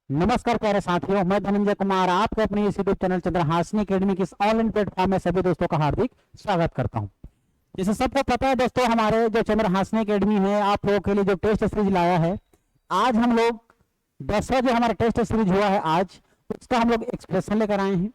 नमस्कार प्यारे साथियों, मैं धनंजय कुमार आपको अपने इस यूट्यूब चैनल चंद्रहासिनी एकेडमी के इस ऑनलाइन प्लेटफॉर्म में सभी दोस्तों का हार्दिक स्वागत करता हूं। जैसे सबको पता है दोस्तों, हमारे जो चंद्रहासिनी एकेडमी है आप लोगों के लिए जो टेस्ट सीरीज लाया है, आज हम लोग 10वां जो हमारा टेस्ट सीरीज हुआ है आज उसका हम लोग एक्सप्रेशन लेकर आए हैं।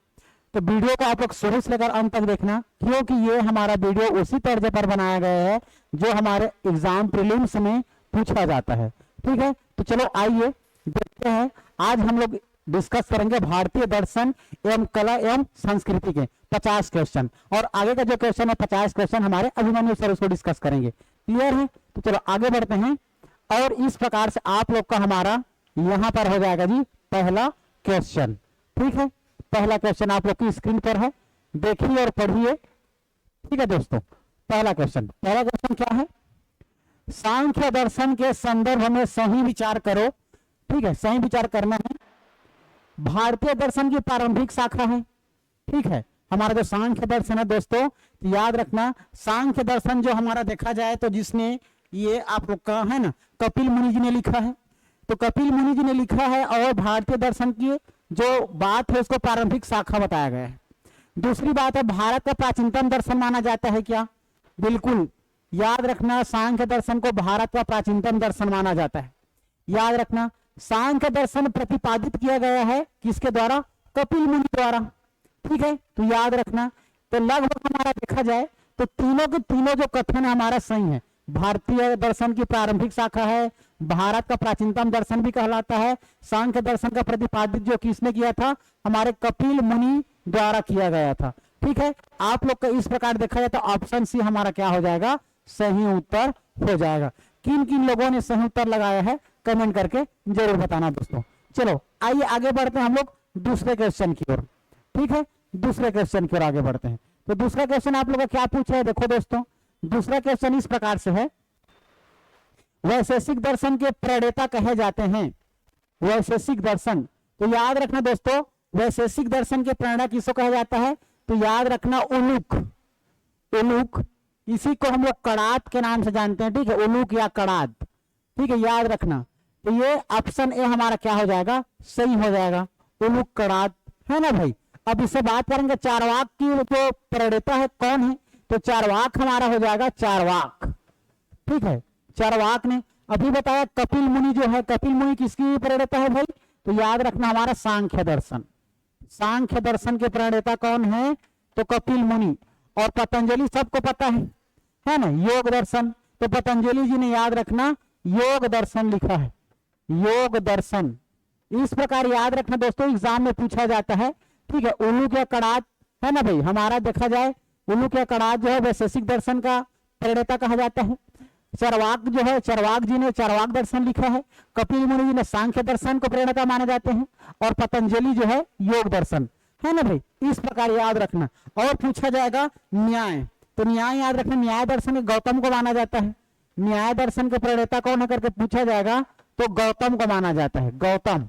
तो वीडियो को आप लोग शुरू से लेकर अंत तक देखना, क्योंकि ये हमारा वीडियो उसी तर्ज पर बनाया गया है जो हमारे एग्जाम प्रीलिम्स में पूछा जाता है। ठीक है, तो चलो आइए देखते हैं। आज हम लोग डिस्कस करेंगे भारतीय दर्शन एवं कला एवं संस्कृति के 50 क्वेश्चन, और आगे का जो क्वेश्चन है 50 क्वेश्चन हमारे अभिमन्यु सर उसको डिस्कस करेंगे। क्लियर है? तो चलो आगे बढ़ते हैं। और इस प्रकार से आप लोग का हमारा यहां पर हो जाएगा जी पहला क्वेश्चन। ठीक है, पहला क्वेश्चन आप लोग की स्क्रीन पर है, देखिए और पढ़िए। ठीक है दोस्तों, पहला क्वेश्चन क्या है? सांख्य दर्शन के संदर्भ में सही विचार करो। ठीक है, सही विचार करना है। भारतीय दर्शन की प्रारंभिक शाखा है। ठीक है, हमारा जो सांख्य दर्शन है दोस्तों, याद रखना सांख्य दर्शन जो हमारा देखा जाए तो जिसने ये आप लोग का है ना कपिल मुनि जी ने लिखा है, तो कपिल मुनि जी ने लिखा है और भारतीय दर्शन की जो बात है उसको प्रारंभिक शाखा बताया गया है। दूसरी बात है, भारत का प्राचीनतम दर्शन माना जाता है क्या? बिल्कुल, याद रखना सांख्य दर्शन को भारत का प्राचीनतम दर्शन माना जाता है। याद रखना सांख्य दर्शन प्रतिपादित किया गया है किसके द्वारा? कपिल मुनि द्वारा। ठीक है, तो याद रखना, तो लगभग हमारा देखा जाए तो तीनों के तीनों जो कथन है हमारा सही है। भारतीय दर्शन की प्रारंभिक शाखा है, भारत का प्राचीनतम दर्शन भी कहलाता है, सांख्य दर्शन का प्रतिपादित जो किसने किया था? हमारे कपिल मुनि द्वारा किया गया था। ठीक है, आप लोग का इस प्रकार देखा जाए तो ऑप्शन सी हमारा क्या हो जाएगा? सही उत्तर हो जाएगा। किन किन लोगों ने सही उत्तर लगाया है कमेंट करके जरूर बताना दोस्तों। चलो आइए आगे बढ़ते हैं हम लोग दूसरे क्वेश्चन की ओर। ठीक है, दूसरे क्वेश्चन की ओर आगे बढ़ते हैं। तो दूसरा क्वेश्चन आप लोगों का क्या पूछा है? देखो दोस्तों, दूसरा क्वेश्चन इस प्रकार से है, वैशेषिक दर्शन के प्रणेता कहे जाते हैं। वैशेषिक दर्शन, तो याद रखना दोस्तों, वैशेषिक दर्शन के प्रणेता किसको कहा जाता है? तो याद रखना उलूक। उलूक, इसी को हम लोग कड़ात के नाम से जानते हैं। ठीक है, उलूक या कड़ात। ठीक है, याद रखना, तो ये ऑप्शन ए हमारा क्या हो जाएगा? सही हो जाएगा, उलूक कड़ात, है ना भाई। अब इससे बात करेंगे चारवाक की जो प्रणेता है कौन है? तो चारवाक हमारा हो जाएगा चारवाक। ठीक है, चारवाक ने अभी बताया कपिल मुनि जो है, कपिल मुनि किसकी प्रणेता है भाई? तो याद रखना हमारा सांख्य दर्शन। सांख्य दर्शन के प्रणेता कौन है? तो कपिल मुनि। और पतंजलि सबको पता है ना, योग दर्शन, तो पतंजलि जी ने याद रखना योग दर्शन लिखा है, योग दर्शन। इस प्रकार याद रखना दोस्तों, एग्जाम में पूछा जाता है। ठीक है, उलूक या कड़ात, है ना भाई, हमारा देखा जाए उलूक या कड़ात जो है वैशेषिक दर्शन का प्रणेता कहा जाता है। चरवाक जो है, चरवाक जी ने चरवाक दर्शन लिखा है, कपिल मुनि जी ने सांख्य दर्शन को प्रणेता माने जाते हैं, और पतंजलि जो है योग दर्शन, है ना भाई। इस प्रकार याद रखना। और पूछा जाएगा न्याय, तो न्याय याद रखना, न्याय दर्शन गौतम को माना जाता है। न्याय दर्शन के प्रणेता कौन है करके पूछा जाएगा तो गौतम को माना जाता है, गौतम,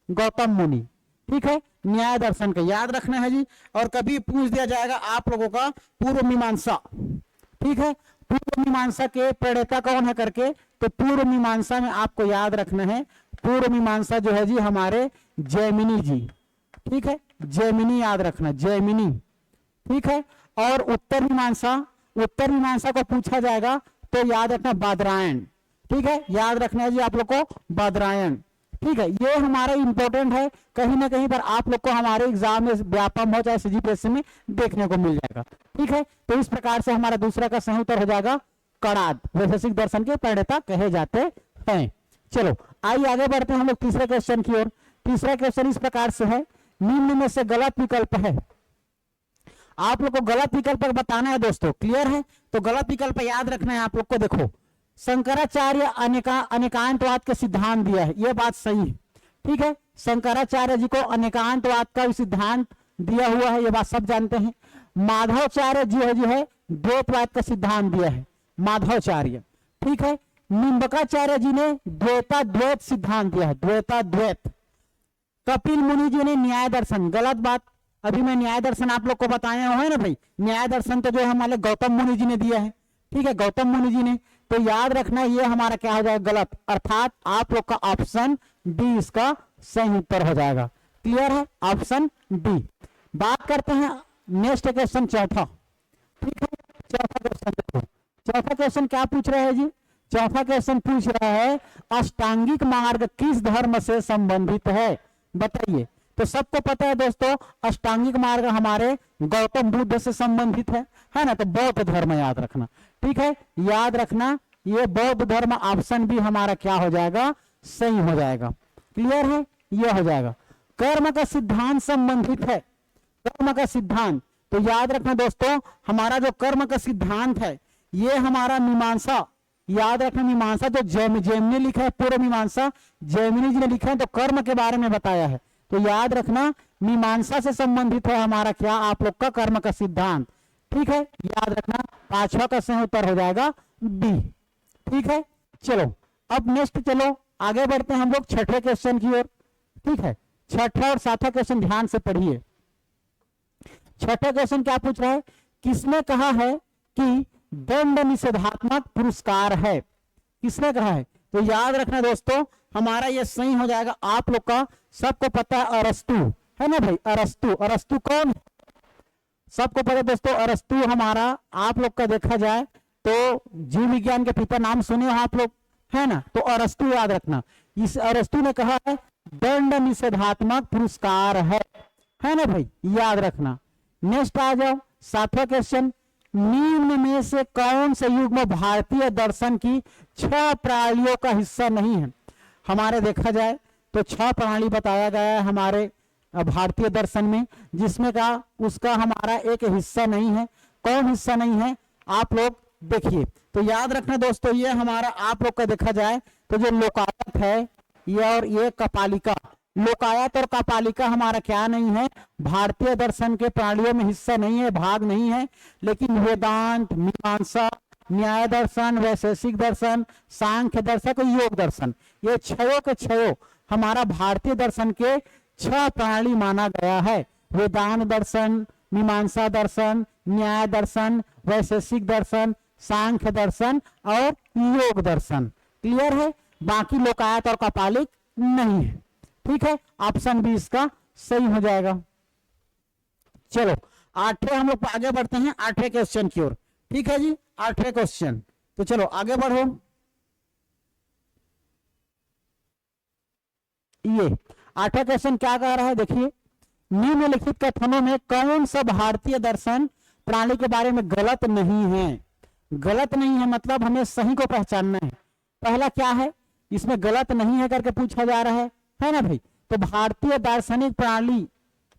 गौतम मुनि। ठीक है, न्याय दर्शन का याद रखना है जी। और कभी पूछ दिया जाएगा आप लोगों का पूर्व मीमांसा। ठीक है, पूर्व मीमांसा के प्रणेता कौन है करके, तो पूर्व मीमांसा में आपको याद रखना है, पूर्व मीमांसा जो है जी हमारे जैमिनी जी। ठीक है, जैमिनी याद रखना, जैमिनी। ठीक है, और उत्तर मीमांसा, उत्तर मीमांसा को पूछा जाएगा तो याद रखना बादरायण। ठीक है, याद रखना है जी आप लोग को बादरायण। ठीक है, ये हमारा इंपॉर्टेंट है, कहीं ना कहीं पर आप लोग को हमारे एग्जाम में व्यापम हो चाहे सीजीपीएससी में देखने को मिल जाएगा। ठीक है, तो इस प्रकार से हमारा दूसरा का सही उत्तर हो जाएगा कड़ात, वैशेषिक दर्शन के प्रणेता कहे जाते हैं। चलो आइए आगे बढ़ते हैं हम लोग तीसरे क्वेश्चन की ओर। तीसरा क्वेश्चन इस प्रकार से है, निम्न में से गलत विकल्प है। आप लोग को गलत विकल्प बताना है दोस्तों। क्लियर है? तो गलत विकल्प याद रखना है आप लोग को। देखो, शंकराचार्य अनेकांतवाद के सिद्धांत दिया है, यह बात सही है। ठीक है, शंकराचार्य जी को अनेकांतवाद का सिद्धांत दिया हुआ है, यह बात सब जानते हैं। माधवाचार्य जी है द्वैतवाद का सिद्धांत दिया है, माधवाचार्य। ठीक है, निम्बकाचार्य जी ने द्वैताद्वैत सिद्धांत दिया है, द्वैताद्वैत। कपिल मुनि जी ने न्याय दर्शन, गलत बात, अभी मैं न्याय दर्शन आप लोग को बताया हुआ है ना भाई। न्याय दर्शन तो जो है हमारे गौतम मुनि जी ने दिया है। ठीक है, गौतम मुनि जी ने, तो याद रखना ये हमारा क्या हो जाएगा? गलत, अर्थात आप लोग का ऑप्शन डी इसका सही उत्तर हो जाएगा। क्लियर है, ऑप्शन डी। बात करते हैं नेक्स्ट क्वेश्चन चौथा। ठीक है, चौथा क्वेश्चन देखो, चौथा क्वेश्चन क्या पूछ रहा है जी? चौथा क्वेश्चन पूछ रहा है अष्टांगिक मार्ग किस धर्म से संबंधित है, बताइए। तो सबको पता है दोस्तों, अष्टांगिक मार्ग हमारे गौतम बुद्ध से संबंधित है ना, तो बौद्ध धर्म याद रखना। ठीक है, याद रखना ये बौद्ध धर्म, ऑप्शन भी हमारा क्या हो जाएगा, सही हो जाएगा। क्लियर है, ये हो जाएगा। कर्म का सिद्धांत संबंधित है, कर्म का सिद्धांत, तो याद रखना दोस्तों, हमारा जो कर्म का सिद्धांत है ये हमारा मीमांसा, याद रखना मीमांसा जो जैमिनी लिखा है, पूर्व मीमांसा जैमिनी जी ने लिखा है, तो कर्म के बारे में बताया है। तो याद रखना मीमांसा से संबंधित है हमारा क्या, आप लोग का कर्म का सिद्धांत। ठीक है, याद रखना, पांचवा का सही उत्तर हो जाएगा बी। ठीक है, चलो अब नेक्स्ट, चलो आगे बढ़ते हैं हम लोग छठे क्वेश्चन की ओर। ठीक है, छठा और सातवां क्वेश्चन ध्यान से पढ़िए। छठा क्वेश्चन क्या पूछ रहा है, किसने कहा है कि दंड निषेधात्मक पुरस्कार है, किसने कहा है? तो याद रखना दोस्तों, हमारा ये सही हो जाएगा। आप लोग का सबको पता है अरस्तु, है ना भाई, अरस्तु। अरस्तु कौन? सबको पता है दोस्तों, अरस्तु हमारा, आप लोग का देखा जाए तो जीव विज्ञान के पिता, नाम सुने हो आप लोग, है ना, तो अरस्तु याद रखना। इस अरस्तु ने कहा है दंड निषेधात्मक पुरस्कार है ना भाई, याद रखना। नेक्स्ट आ जाओ, सातवां क्वेश्चन, निम्न में से कौन से युग्म भारतीय दर्शन की 6 प्रणालियों का हिस्सा नहीं है? हमारे देखा जाए तो 6 प्रणाली बताया गया है हमारे भारतीय दर्शन में, जिसमें का उसका हमारा एक हिस्सा नहीं है। कौन हिस्सा नहीं है, आप लोग देखिए। तो याद रखना दोस्तों, ये हमारा आप लोग का देखा जाए तो जो लोकायत है ये और ये कपालिका, लोकायत और कपालिका हमारा क्या नहीं है, भारतीय दर्शन के प्रणालियों में हिस्सा नहीं है, भाग नहीं है। लेकिन वेदांत, मीमांसा, न्याय दर्शन, वैशेषिक दर्शन, सांख्य दर्शन, योग दर्शन, ये छयों के छयों हमारा भारतीय दर्शन के 6 प्रणाली माना गया है। वेदांत दर्शन, मीमांसा दर्शन, न्याय दर्शन, वैशेषिक दर्शन, सांख्य दर्शन और योग दर्शन। क्लियर है, बाकी लोकायत और कपालिक नहीं है। ठीक है, ऑप्शन बी इसका सही हो जाएगा। चलो आठवें हम लोग आगे बढ़ते हैं, 8वें क्वेश्चन की ओर। ठीक है जी, 8वें क्वेश्चन, तो चलो आगे बढ़ो। ये 8वां क्वेश्चन क्या कह रहा है, देखिए, निम्नलिखित कथनों में कौन सा भारतीय दर्शन प्रणाली के बारे में गलत नहीं है? गलत नहीं है मतलब हमें सही को पहचानना है। पहला क्या है, इसमें गलत नहीं है करके पूछा जा रहा है ना भाई। तो भारतीय दार्शनिक प्रणाली,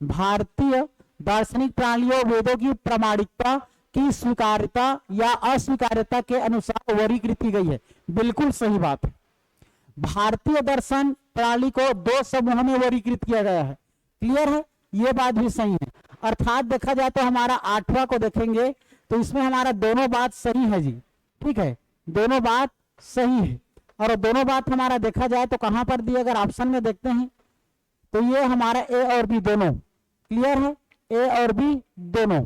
भारतीय दार्शनिक प्रणालियों वेदों की प्रामाणिकता की स्वीकार्यता या अस्वीकार्यता के अनुसार वर्गीकृत की गई है। बिल्कुल सही बात है, भारतीय दर्शन प्रणाली को 2 समूह में वर्गीकृत किया गया है। क्लियर है, ये बात भी सही है। अर्थात देखा जाए तो हमारा 8वां को देखेंगे तो इसमें हमारा दोनों बात सही है जी। ठीक है, दोनों बात सही है, और दोनों बात हमारा देखा जाए तो कहां पर दी, अगर ऑप्शन में देखते हैं तो ये हमारा ए और बी दोनों। क्लियर है, ए और बी दोनों।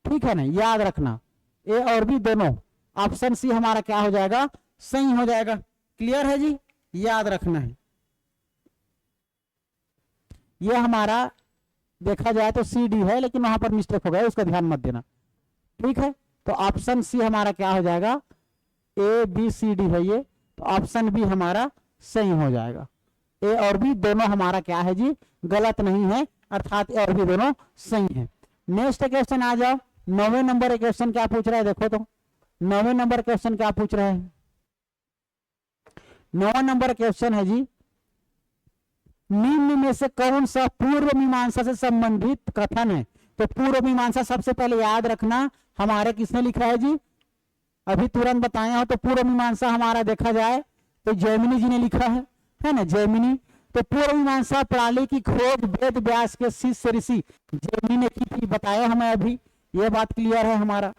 ठीक है ना, याद रखना, ए और बी दोनों। ऑप्शन सी हमारा क्या हो जाएगा, सही हो जाएगा। क्लियर है जी, याद रखना है। ये हमारा देखा जाए तो सी डी है, लेकिन वहां पर मिस्टेक हो गया, उसका ध्यान मत देना। ठीक है, तो ऑप्शन सी हमारा क्या हो जाएगा, ए बी सी डी है ये, तो ऑप्शन बी हमारा सही हो जाएगा। ए और बी दोनों हमारा क्या है जी, गलत नहीं है, अर्थात ए और बी दोनों सही है। नेक्स्ट क्वेश्चन आ जाओ, 9वें नंबर क्वेश्चन क्या पूछ रहा है, देखो तो 9वें नंबर क्वेश्चन क्या पूछ रहा है। 9वां नंबर क्वेश्चन है जी, निम्न में से कौन सा पूर्व मीमांसा से संबंधित कथन है? तो पूर्व मीमांसा सबसे पहले याद रखना हमारे किसने लिखा है जी, अभी तुरंत बताया हो। तो पूर्व मीमांसा हमारा देखा जाए तो जैमिनी जी ने लिखा है ना, जैमिनी। तो पूर्व मीमांसा प्रणाली की खोज वेद व्यास के शिष्य ऋषि जैमिनी ने की थी, बताया हमें अभी, ये बात क्लियर है हमारा।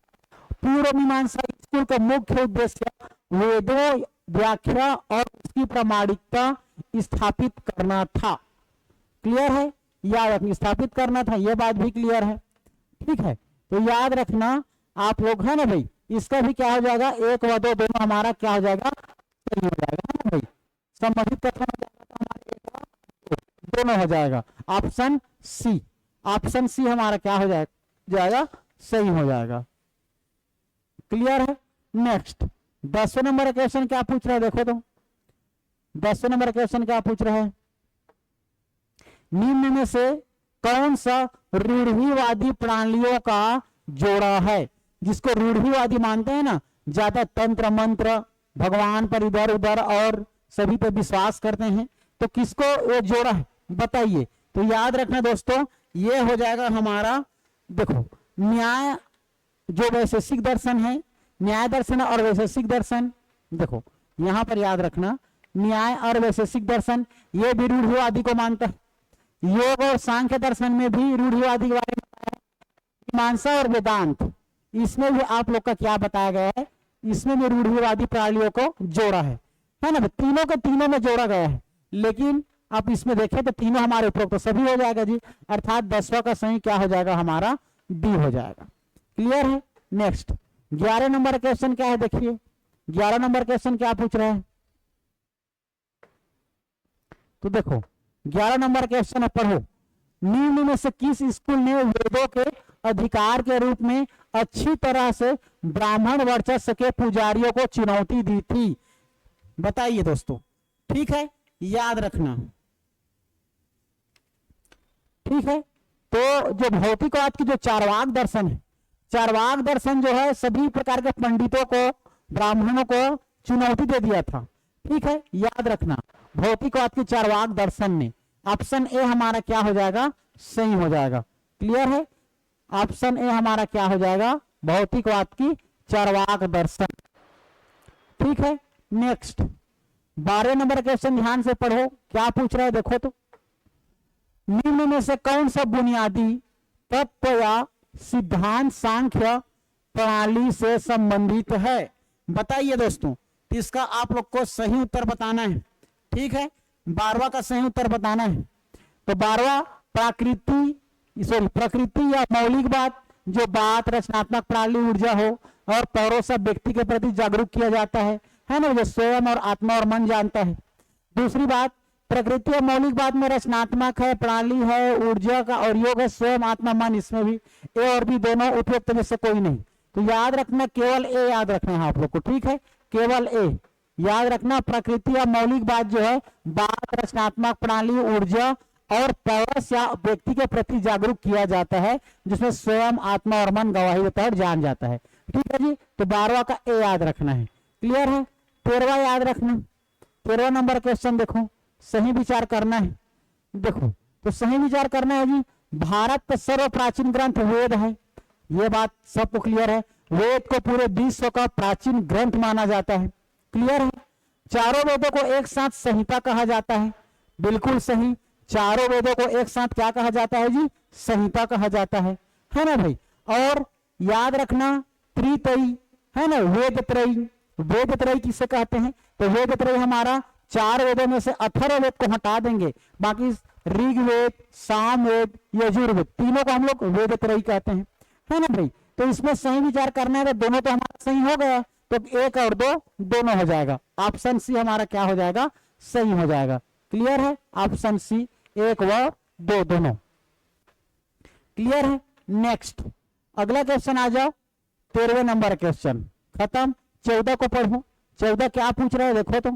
पूर्व मीमांसा स्कूल का मुख्य उद्देश्य वेदों व्याख्या और उसकी प्रामाणिकता स्थापित करना था। क्लियर है, याद रखना, स्थापित करना था, यह बात भी क्लियर है। ठीक है, तो याद रखना आप लोग, है ना भाई, इसका भी क्या हो जाएगा, 1 व 2 दोनों हमारा क्या हो जाएगा, सही हो जाएगा, है ना भाई। संबंधित कथन हो जाएगा तो हमारे एक और दोनों हो जाएगा। ऑप्शन सी, ऑप्शन सी हमारा क्या हो जाएगा सही हो जाएगा। क्लियर है। नेक्स्ट 10वें नंबर क्वेश्चन क्या पूछ रहा है देखो तो, 10वें नंबर क्वेश्चन क्या पूछ रहा है, निम्न में से कौन सा रूढ़िवादी प्रणालियों का जोड़ा है। जिसको रूढ़िवादी मानते हैं ना, ज्यादा तंत्र मंत्र भगवान पर इधर उधर और सभी पर विश्वास करते हैं, तो किसको ये जोड़ा है बताइए। तो याद रखना दोस्तों, ये हो जाएगा हमारा, देखो न्याय जो वैशेषिक दर्शन है, न्याय दर्शन और वैशेषिक दर्शन, देखो यहां पर याद रखना न्याय और वैशेषिक दर्शन ये भी रूढ़िवादी को मानता है। योग और सांख्य दर्शन में भी रूढ़िवादी के बारे में बताया है। मीमांसा और वेदांत इसमें भी आप लोग का क्या बताया गया है, इसमें भी रूढ़िवादी प्रणालियों को जोड़ा है ना। तीनों के तीनों में जोड़ा गया है, लेकिन आप इसमें देखें तो तीनों हमारे उपरोक्त तो सभी हो जाएगा जी, अर्थात 10वां का सही क्या हो जाएगा हमारा डी हो जाएगा। क्लियर है। नेक्स्ट 11 नंबर क्वेश्चन क्या है देखिए, 11 नंबर क्वेश्चन क्या पूछ रहे हैं, तो देखो 11 नंबर क्वेश्चन है, पढ़ो निम्न में से किस स्कूल ने वेदों के अधिकार के रूप में अच्छी तरह से ब्राह्मण वर्चस्व के पुजारियों को चुनौती दी थी, बताइए दोस्तों। ठीक है, याद रखना। ठीक है, तो जो भौतिकवाद की जो चार्वाक दर्शन है, चार्वाक दर्शन जो है सभी प्रकार के पंडितों को ब्राह्मणों को चुनौती दे दिया था। ठीक है, याद रखना भौतिकवाद की चार्वाक दर्शन ने, ऑप्शन ए हमारा क्या हो जाएगा सही हो जाएगा। क्लियर है, ऑप्शन ए हमारा क्या हो जाएगा भौतिकवाद की चार्वाक दर्शन। ठीक है। नेक्स्ट 12 नंबर क्वेश्चन ध्यान से पढ़ो, क्या पूछ रहा है देखो तो, निम्न में से कौन सा बुनियादी तत्व या सिद्धांत सांख्य प्रणाली से संबंधित है, बताइए दोस्तों। तो इसका आप लोग को सही उत्तर बताना है। ठीक है, 12वां का सही उत्तर बताना है। तो 12वां प्रकृति या मौलिक बात, जो बात रचनात्मक प्रणाली ऊर्जा हो और पौरों व्यक्ति के प्रति जागरूक किया जाता है ना, जो स्वयं और आत्मा और मन जानता है। दूसरी बात, प्रकृति और मौलिक बात में रचनात्मक है, प्रणाली है, ऊर्जा का और योग है, स्वयं आत्मा मन, इसमें भी ए और बी दोनों उपयुक्त में से कोई नहीं। तो याद रखना केवल ए याद रखना है आप लोग को। ठीक है, केवल ए याद रखना। प्रकृति या मौलिक बात जो है बात रचनात्मक प्रणाली ऊर्जा और पौरस या व्यक्ति के प्रति जागरूक किया जाता है, जिसमें स्वयं आत्मा और मन गवाही देता है और जान जाता है। ठीक है जी, तो 12वां का ए याद रखना है। क्लियर है। 13वां याद रखना, 13वां नंबर क्वेश्चन देखो, सही विचार करना है। देखो तो सही विचार करना है जी, भारत का सर्व प्राचीन ग्रंथ वेद है, ये बात सबको क्लियर है। वेद को पूरे विश्व का प्राचीन ग्रंथ माना जाता है। क्लियर है। चारों वेदों को एक साथ संहिता कहा जाता है, बिल्कुल सही। चारों वेदों को एक साथ क्या कहा जाता है जी, संहिता कहा जाता है ना भाई। और याद रखना त्रितयी है ना, वेद त्रयी, वेद त्रयी किसे कहते हैं, तो वेद त्रयी हमारा 4 वेदों में से अथर्ववेद को हटा देंगे, बाकी ऋग्वेद, सामवेद, यजुर्वेद तीनों को हम लोग वेद त्रयी कहते हैं, है ना भाई। तो इसमें सही विचार करना है, तो दोनों तो हमारा सही हो गया, तो 1 और 2 दोनों हो जाएगा। ऑप्शन सी हमारा क्या हो जाएगा सही हो जाएगा। क्लियर है, ऑप्शन सी 1 व 2 दोनों क्लियर है। नेक्स्ट अगला क्वेश्चन आ जाओ, 13वें नंबर क्वेश्चन खत्म। 14 को पढ़ो, 14 क्या पूछ रहा है देखो तो,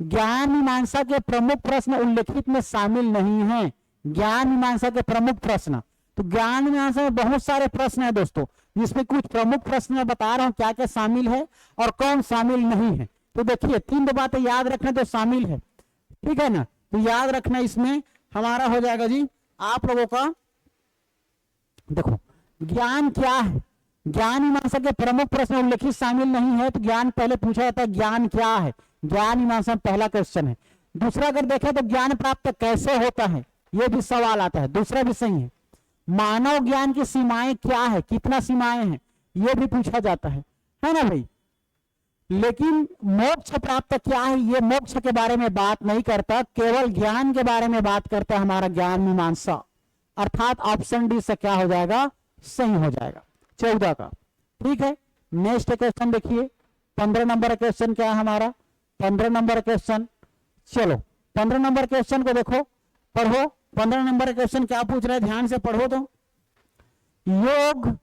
ज्ञान मीमांसा के प्रमुख प्रश्न उल्लेखित में शामिल नहीं है। ज्ञान मीमांसा के प्रमुख प्रश्न, तो ज्ञान मीमांसा में बहुत सारे प्रश्न है दोस्तों, जिसमें कुछ प्रमुख प्रश्न मैं बता रहा हूं क्या क्या शामिल है और कौन शामिल नहीं है। तो देखिए 3 बातें याद रखना तो शामिल है, ठीक है ना। तो याद रखना इसमें हमारा हो जाएगा जी आप लोगों का, देखो ज्ञान क्या है, ज्ञान मीमांसा के प्रमुख प्रश्न उल्लेखित शामिल नहीं है। तो ज्ञान पहले पूछा जाता है ज्ञान क्या है, ज्ञान मीमांसा में पहला क्वेश्चन है। दूसरा अगर देखें तो ज्ञान प्राप्त कैसे होता है, यह भी सवाल आता है, दूसरा भी सही है। मानव ज्ञान की सीमाएं क्या है, कितना सीमाएं हैं, यह भी पूछा जाता है ना भाई। लेकिन मोक्ष प्राप्त क्या है, ये मोक्ष के बारे में बात नहीं करता, केवल ज्ञान के बारे में बात करता है हमारा ज्ञान मीमांसा, अर्थात ऑप्शन डी से क्या हो जाएगा सही हो जाएगा 14 का। ठीक है, नेक्स्ट क्वेश्चन देखिए 15 नंबर क्वेश्चन क्या है हमारा। 15 नंबर क्वेश्चन चलो 15 नंबर क्वेश्चन को देखो, पढ़ो। 15 नंबर क्वेश्चन क्या पूछ रहा है, ध्यान से पढ़ो। तो योग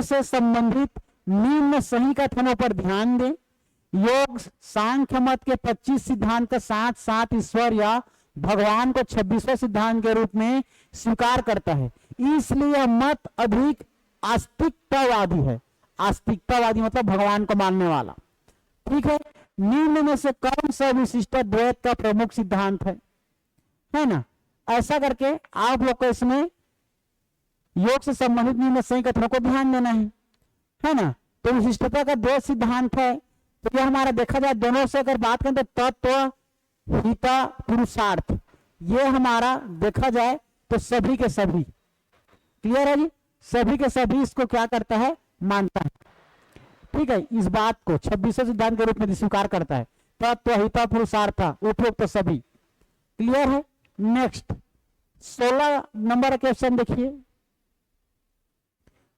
से संबंधित निम्न सही कथनों पर ध्यान दें। योग सांख्य मत के 25 सिद्धांत के साथ साथ ईश्वर या भगवान को 26वें सिद्धांत के रूप में स्वीकार करता है, इसलिए यह मत अधिक आस्तिकतावादी है। आस्तिकतावादी मतलब भगवान को मानने वाला, ठीक है। निम्न में से कौन सा विशिष्ट द्वैत का प्रमुख सिद्धांत है ना। ऐसा करके आप लोग को इसमें योग से संबंधित निम्न सही कथनों को ध्यान देना है ना। तो विशिष्टता का द्वैत सिद्धांत है, तो यह हमारा देखा जाए दोनों से अगर बात करें तो तत्व हिता पुरुषार्थ, ये हमारा देखा जाए तो सभी के सभी, क्लियर है जी, सभी के सभी इसको क्या करता है, मानता है, ठीक है। इस बात को 26वें सिद्धांत के रूप में स्वीकार करता है। तत्व हिता पुरुषार्थ उपरोक्त सभी, क्लियर है। नेक्स्ट 16 नंबर क्वेश्चन देखिए।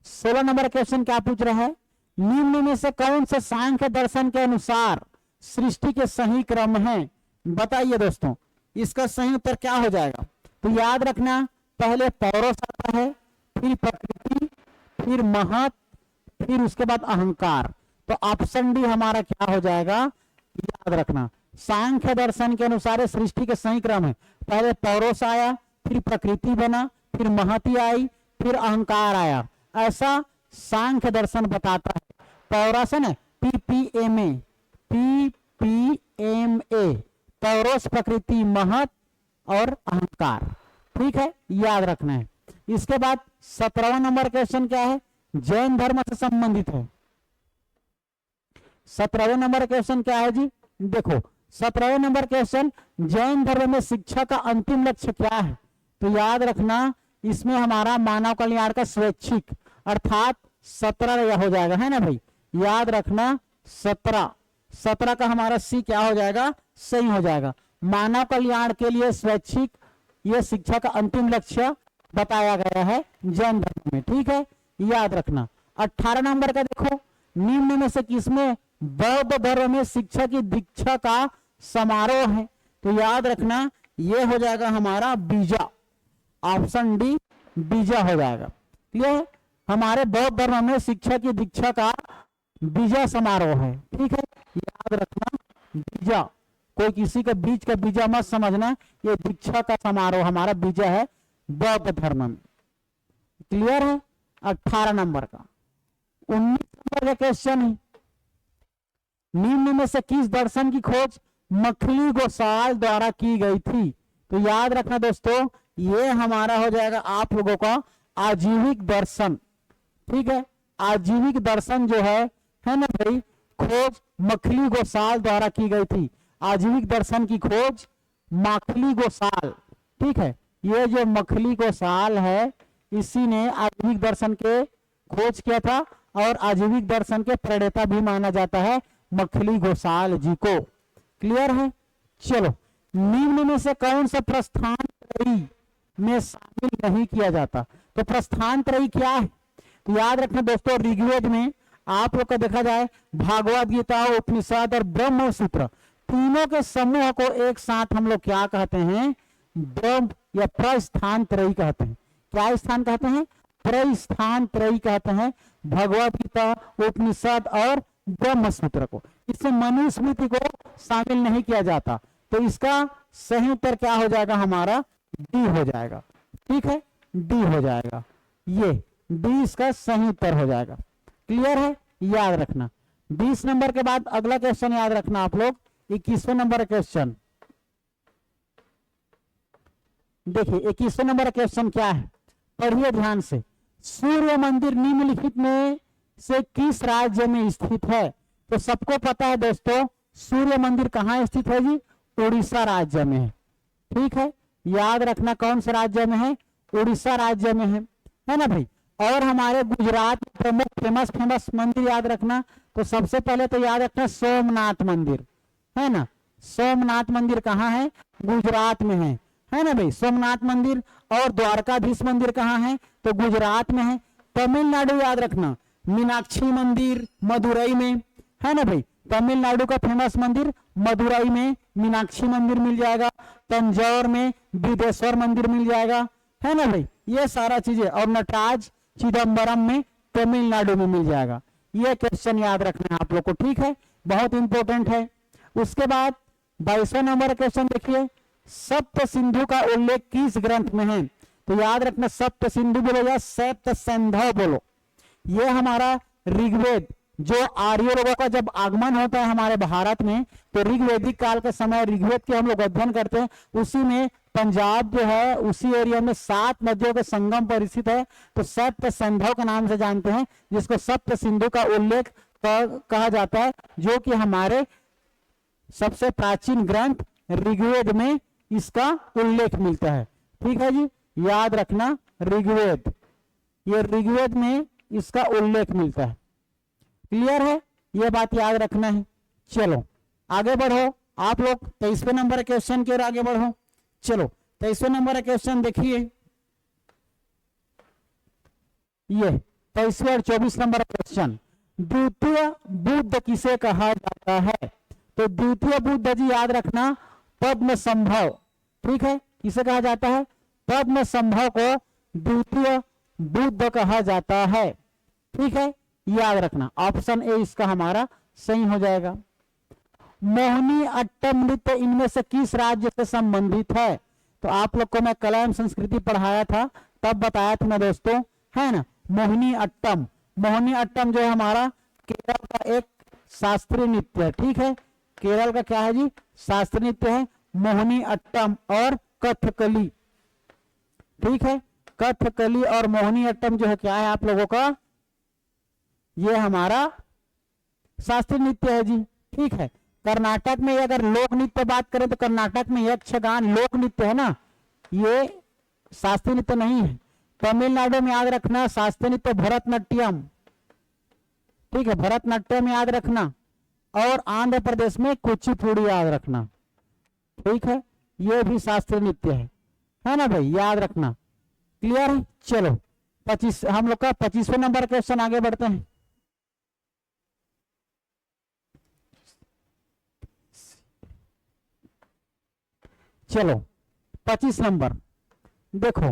16 नंबर क्वेश्चन क्या पूछ रहा है, निम्न में से कौन से सांख्य दर्शन के अनुसार सृष्टि के सही क्रम है, बताइए दोस्तों। इसका सही उत्तर क्या हो जाएगा, तो याद रखना पहले पौरुष आता है, फिर प्रकृति, फिर महत, फिर उसके बाद अहंकार। तो ऑप्शन डी हमारा क्या हो जाएगा, याद रखना। सांख्य दर्शन के अनुसार सृष्टि के सही क्रम है, पहले पौरुष आया, फिर प्रकृति बना, फिर महती आई, फिर अहंकार आया, ऐसा सांख्य दर्शन बताता है। पौरुष है ना, PPMA, पौरुष, प्रकृति, महत और अहंकार, ठीक है, याद रखना है। इसके बाद 17वां नंबर क्वेश्चन क्या है, जैन धर्म से संबंधित है। 17वें नंबर क्वेश्चन क्या है जी, देखो 17वें नंबर क्वेश्चन, जैन धर्म में शिक्षा का अंतिम लक्ष्य क्या है, तो याद रखना इसमें हमारा मानव कल्याण का स्वैच्छिक अर्थात 17 हो जाएगा, है ना भाई, याद रखना 17 का हमारा सी क्या हो जाएगा, सही हो जाएगा। मानव कल्याण के लिए स्वैच्छिक ये शिक्षा का अंतिम लक्ष्य बताया गया है जैन धर्म में, ठीक है, याद रखना। 18 नंबर का देखो, निम्न में से किसमें बौद्ध धर्म में शिक्षा की दीक्षा का समारोह है, तो याद रखना ये हो जाएगा हमारा बीजा, ऑप्शन डी बीजा हो जाएगा। क्लियर, हमारे बौद्ध धर्म में शिक्षा की दीक्षा का बीजा समारोह है, ठीक है, याद रखना बीजा, कोई किसी का बीज का बीजा मत समझना, ये दीक्षा का समारोह हमारा बीजा है बौद्ध धर्म में, क्लियर है। 18 नंबर का 19 नंबर का क्वेश्चन है, निम्न में से किस दर्शन की खोज मखली गोसाल द्वारा की गई थी, तो याद रखना दोस्तों ये हमारा हो जाएगा आप लोगों का आजीविक दर्शन, ठीक है। आजीविक दर्शन जो है ना भाई, खोज मखली गोसाल द्वारा की गई थी। आजीविक दर्शन की खोज मखली गोसाल, ठीक है, ये जो मखली गोसाल है इसी ने आजीविक दर्शन के खोज किया था और आजीविक दर्शन के प्रणेता भी माना जाता है मखली गोसाल जी को, क्लियर है। चलो, निम्न में से कौन सा प्रस्थान त्रयी में शामिल नहीं किया जाता, तो प्रस्थान त्रयी क्या है, तो याद रखना दोस्तों ऋग्वेद में आप लोग का देखा जाए भागवत गीता, उपनिषद और ब्रह्म सूत्र, तीनों के समूह को एक साथ हम लोग क्या कहते हैं, ब्रह्म या प्रस्थान त्रयी कहते हैं। क्या स्थान कहते हैं, प्रस्थान त्रयी कहते हैं भगवत गीता, उपनिषद और ब्रह्म सूत्र को। इससे मनुस्मृति को शामिल नहीं किया जाता, तो इसका सही उत्तर क्या हो जाएगा हमारा, डी हो जाएगा, ठीक है, डी हो जाएगा, ये डी इसका सही उत्तर हो जाएगा, क्लियर है, याद रखना। 20 नंबर के बाद अगला क्वेश्चन याद रखना आप लोग, 21वें नंबर क्वेश्चन देखिए। 21वें नंबर क्वेश्चन क्या है, पढ़िए ध्यान से। सूर्य मंदिर निम्नलिखित में से किस राज्य में स्थित है, तो सबको पता है दोस्तों सूर्य मंदिर कहाँ स्थित है जी, उड़ीसा राज्य में है, ठीक है, याद रखना कौन से राज्य में है, उड़ीसा राज्य में है ना भाई। और हमारे गुजरात में प्रमुख फेमस मंदिर याद रखना, तो सबसे पहले तो याद रखना सोमनाथ मंदिर, है ना, सोमनाथ मंदिर कहाँ है, गुजरात में है ना भाई, सोमनाथ मंदिर। और द्वारकाधीश मंदिर कहाँ है, तो गुजरात में है। तमिलनाडु याद रखना मीनाक्षी मंदिर मदुरई में, है ना भाई, तमिलनाडु का फेमस मंदिर मदुरई में मीनाक्षी मंदिर मिल जाएगा, तंजौर में बिदेश्वर मंदिर मिल जाएगा, है ना भाई, ये सारा चीजें। और नटराज चिदम्बरम में तमिलनाडु में मिल जाएगा। ये क्वेश्चन याद रखना है आप लोग को, ठीक है, बहुत इंपॉर्टेंट है। उसके बाद 22वें नंबर क्वेश्चन देखिए, सप्त सिंधु का उल्लेख किस ग्रंथ में है? तो याद रखना सप्त सिंधु बोलो या सप्त सिंधु बोलो। ये हमारा ऋग्वेद, जो आर्य लोगों का जब आगमन होता है हमारे भारत में, तो ऋग्वेदिक काल के समय ऋग्वेद के हम लोग अध्ययन करते हैं। उसी में पंजाब जो है उसी एरिया में 7 नदियों के संगम पर स्थित है, तो सप्त सिंधु के नाम से जानते हैं, जिसको सप्त सिंधु का उल्लेख कहा जाता है, जो कि हमारे सबसे प्राचीन ग्रंथ ऋग्वेद में इसका उल्लेख मिलता है। ठीक है जी, याद रखना ऋग्वेद, ये ऋग्वेद में इसका उल्लेख मिलता है। क्लियर है, ये बात याद रखना है। चलो आगे बढ़ो आप लोग, 23वें नंबर क्वेश्चन की ओर आगे बढ़ो। चलो 23वें नंबर क्वेश्चन देखिए, ये 23वें और 24 नंबर क्वेश्चन, द्वितीय बुद्ध किसे कहा जाता है? तो द्वितीय बुद्ध जी याद रखना पद्म संभव, ठीक है, किसे कहा जाता है? पद्म संभव को द्वितीय बुद्ध कहा जाता है। ठीक है, याद रखना ऑप्शन ए इसका हमारा सही हो जाएगा। मोहिनी अट्टम नृत्य इनमें से किस राज्य से संबंधित है? तो आप लोग को मैं कला एवं संस्कृति पढ़ाया था, तब बताया था ना दोस्तों, है ना। मोहिनी अट्टम, मोहिनी अट्टम जो है हमारा केरल का एक शास्त्रीय नृत्य है। ठीक है, केरल का क्या है जी? शास्त्रीय नृत्य है मोहिनी अट्टम और कथकली। ठीक है, कथकली और मोहिनी अट्टम जो है क्या है आप लोगों का? ये हमारा शास्त्रीय नृत्य है जी। ठीक है, कर्नाटक में अगर लोक नृत्य बात करें तो कर्नाटक में यक्षगान लोक नृत्य है ना, ये शास्त्रीय नृत्य नहीं है। तमिलनाडु में याद रखना शास्त्रीय नृत्य भरतनाट्यम, ठीक है, भरतनाट्यम याद रखना, और आंध्र प्रदेश में कुचिपुड़ी याद रखना। ठीक है, ये भी शास्त्रीय नृत्य है ना भाई, याद रखना। क्लियर है, चलो 25 हम लोग का 25वें नंबर क्वेश्चन आगे बढ़ते हैं। चलो 25 नंबर देखो,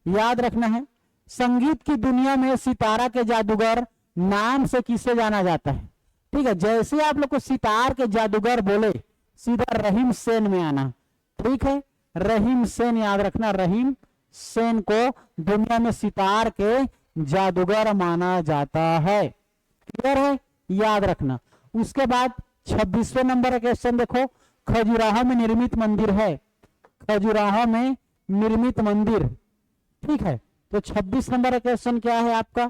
याद रखना है, संगीत की दुनिया में सितारा के जादूगर नाम से किसे जाना जाता है? ठीक है, जैसे आप लोग को सितार के जादूगर बोले सीधा रहीम सेन में आना। ठीक है, रहीम सेन याद रखना, रहीम सेन को दुनिया में सितार के जादूगर माना जाता है। क्लियर है, याद रखना। उसके बाद 26वें नंबर क्वेश्चन देखो, खजुराहो में निर्मित मंदिर है, खजुराहो में निर्मित मंदिर। ठीक है, तो 26 नंबर क्वेश्चन क्या है आपका?